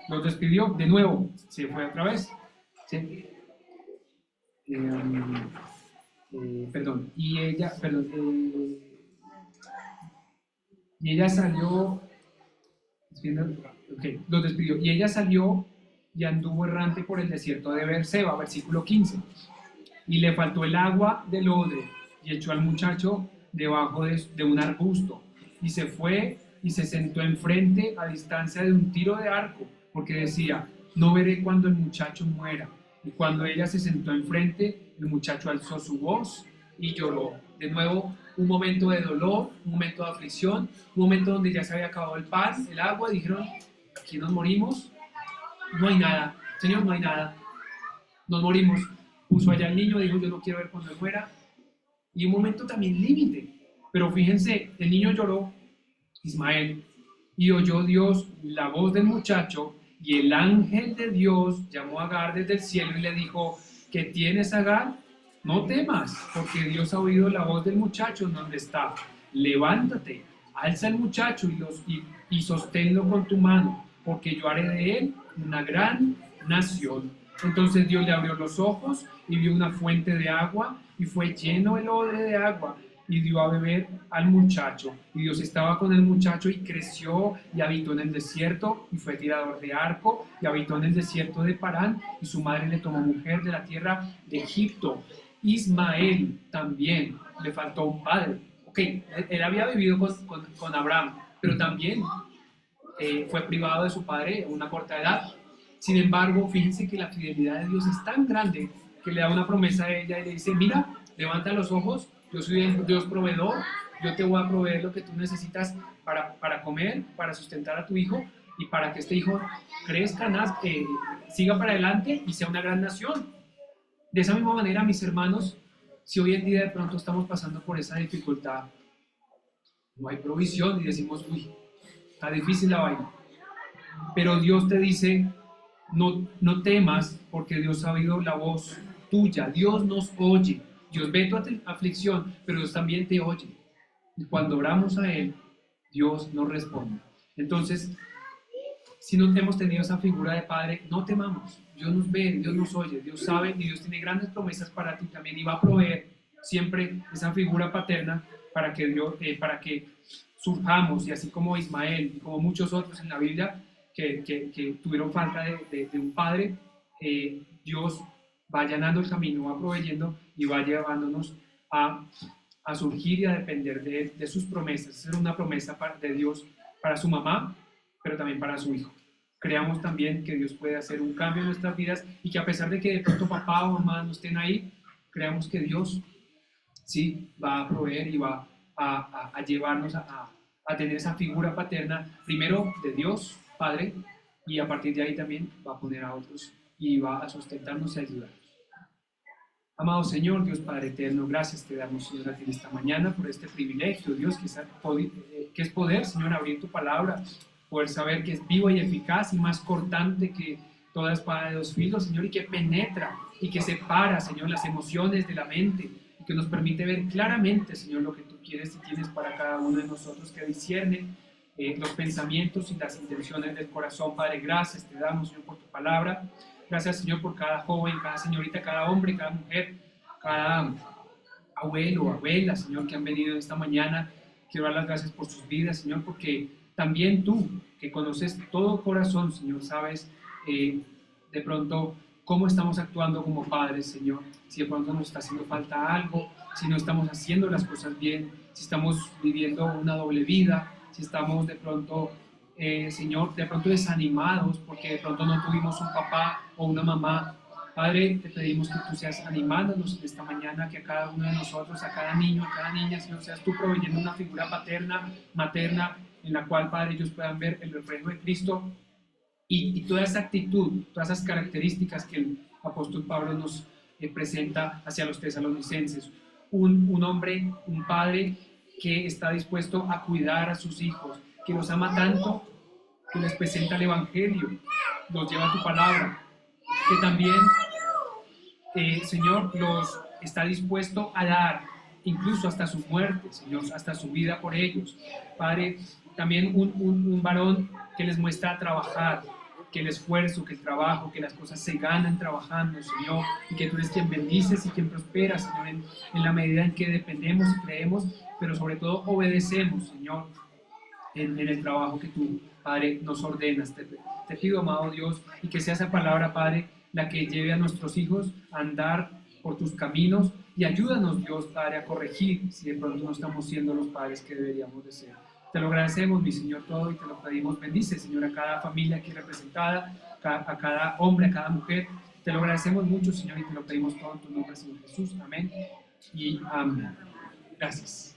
Los despidió de nuevo, se fue otra vez. ¿Sí? Y ella salió, los despidió, y ella salió y anduvo errante por el desierto de Beerseba, versículo 15, y le faltó el agua del odre, y echó al muchacho debajo de un arbusto, y se fue y se sentó enfrente a distancia de un tiro de arco, porque decía, no veré cuando el muchacho muera. Y cuando ella se sentó enfrente, el muchacho alzó su voz y lloró. De nuevo, un momento de dolor, un momento de aflicción, un momento donde ya se había acabado el pan, el agua, dijeron, aquí nos morimos, no hay nada, Señor, no hay nada, nos morimos. Puso allá el niño, dijo, yo no quiero ver cuando él muera. Y un momento también límite. Pero fíjense, el niño lloró, Ismael, y oyó Dios la voz del muchacho, y el ángel de Dios llamó a Agar desde el cielo y le dijo, ¿qué tienes, Agar? No temas, porque Dios ha oído la voz del muchacho en donde está. Levántate, alza el muchacho y sosténlo con tu mano, porque yo haré de él una gran nación. Entonces Dios le abrió los ojos y vio una fuente de agua y fue lleno el odre de agua y dio a beber al muchacho. Y Dios estaba con el muchacho y creció y habitó en el desierto y fue tirador de arco y habitó en el desierto de Parán y su madre le tomó mujer de la tierra de Egipto. Ismael también le faltó un padre. Ok, él había vivido con Abraham, pero también fue privado de su padre a una corta edad. Sin embargo, fíjense que la fidelidad de Dios es tan grande que le da una promesa a ella y le dice, mira, levanta los ojos, yo soy el Dios proveedor, yo te voy a proveer lo que tú necesitas para comer, para sustentar a tu hijo y para que este hijo crezca, siga para adelante y sea una gran nación. De esa misma manera, mis hermanos, si hoy en día de pronto estamos pasando por esa dificultad, no hay provisión y decimos, uy, está difícil la vaina, pero Dios te dice, no temas porque Dios ha oído la voz tuya, Dios nos oye, Dios ve tu aflicción, pero Dios también te oye. Y cuando oramos a Él, Dios nos responde. Entonces, si no hemos tenido esa figura de padre, no temamos. Dios nos ve, Dios nos oye, Dios sabe y Dios tiene grandes promesas para ti también y va a proveer siempre esa figura paterna para que surjamos y así como Ismael y como muchos otros en la Biblia que tuvieron falta de un padre, Dios va allanando el camino, va proveyendo y va llevándonos a surgir y a depender de sus promesas. Esa era una promesa de Dios para su mamá, pero también para su hijo. Creamos también que Dios puede hacer un cambio en nuestras vidas y que a pesar de que de pronto papá o mamá no estén ahí, creamos que Dios sí va a proveer y va a llevarnos a tener esa figura paterna, primero de Dios, Padre, y a partir de ahí también va a poner a otros y va a sustentarnos y ayudarnos. Amado Señor, Dios Padre eterno, gracias te damos, Señor, a ti esta mañana por este privilegio, Dios, que es poder, Señor, abrir tu palabra, poder saber que es viva y eficaz y más cortante que toda espada de dos filos, Señor, y que penetra y que separa, Señor, las emociones de la mente y que nos permite ver claramente, Señor, lo que tú quieres y tienes para cada uno de nosotros, que discierne los pensamientos y las intenciones del corazón. Padre, gracias te damos, Señor, por tu palabra. Gracias, Señor, por cada joven, cada señorita, cada hombre, cada mujer, cada abuelo o abuela, Señor, que han venido esta mañana. Quiero dar las gracias por sus vidas, Señor, porque también tú, que conoces todo corazón, Señor, sabes de pronto cómo estamos actuando como padres, Señor. Si de pronto nos está haciendo falta algo, si no estamos haciendo las cosas bien, si estamos viviendo una doble vida, si estamos de pronto, Señor, de pronto desanimados porque de pronto no tuvimos un papá o una mamá. Padre, te pedimos que tú seas animándonos en esta mañana, que a cada uno de nosotros, a cada niño, a cada niña, Señor, seas tú proveyendo una figura paterna, materna, en la cual, Padre, ellos puedan ver el reflejo de Cristo y toda esa actitud, todas esas características que el apóstol Pablo nos presenta hacia los tesalonicenses. Un hombre, un padre que está dispuesto a cuidar a sus hijos, que los ama tanto, que les presenta el Evangelio, los lleva a tu palabra, que también, Señor, los está dispuesto a dar, incluso hasta su muerte, Señor, hasta su vida por ellos. Padre, también un varón que les muestra a trabajar, que el esfuerzo, que el trabajo, que las cosas se ganan trabajando, Señor, y que tú eres quien bendices y quien prospera, Señor, en la medida en que dependemos y creemos, pero sobre todo obedecemos, Señor, en el trabajo que tú, Padre, nos ordenas. Te pido, amado Dios, y que sea esa palabra, Padre, la que lleve a nuestros hijos a andar por tus caminos, y ayúdanos, Dios, Padre, a corregir si de pronto no estamos siendo los padres que deberíamos de ser. Te lo agradecemos, mi Señor, todo y te lo pedimos. Bendice, Señor, a cada familia aquí representada, a cada hombre, a cada mujer. Te lo agradecemos mucho, Señor, y te lo pedimos todo en tu nombre, Señor Jesús. Amén y amén. Gracias.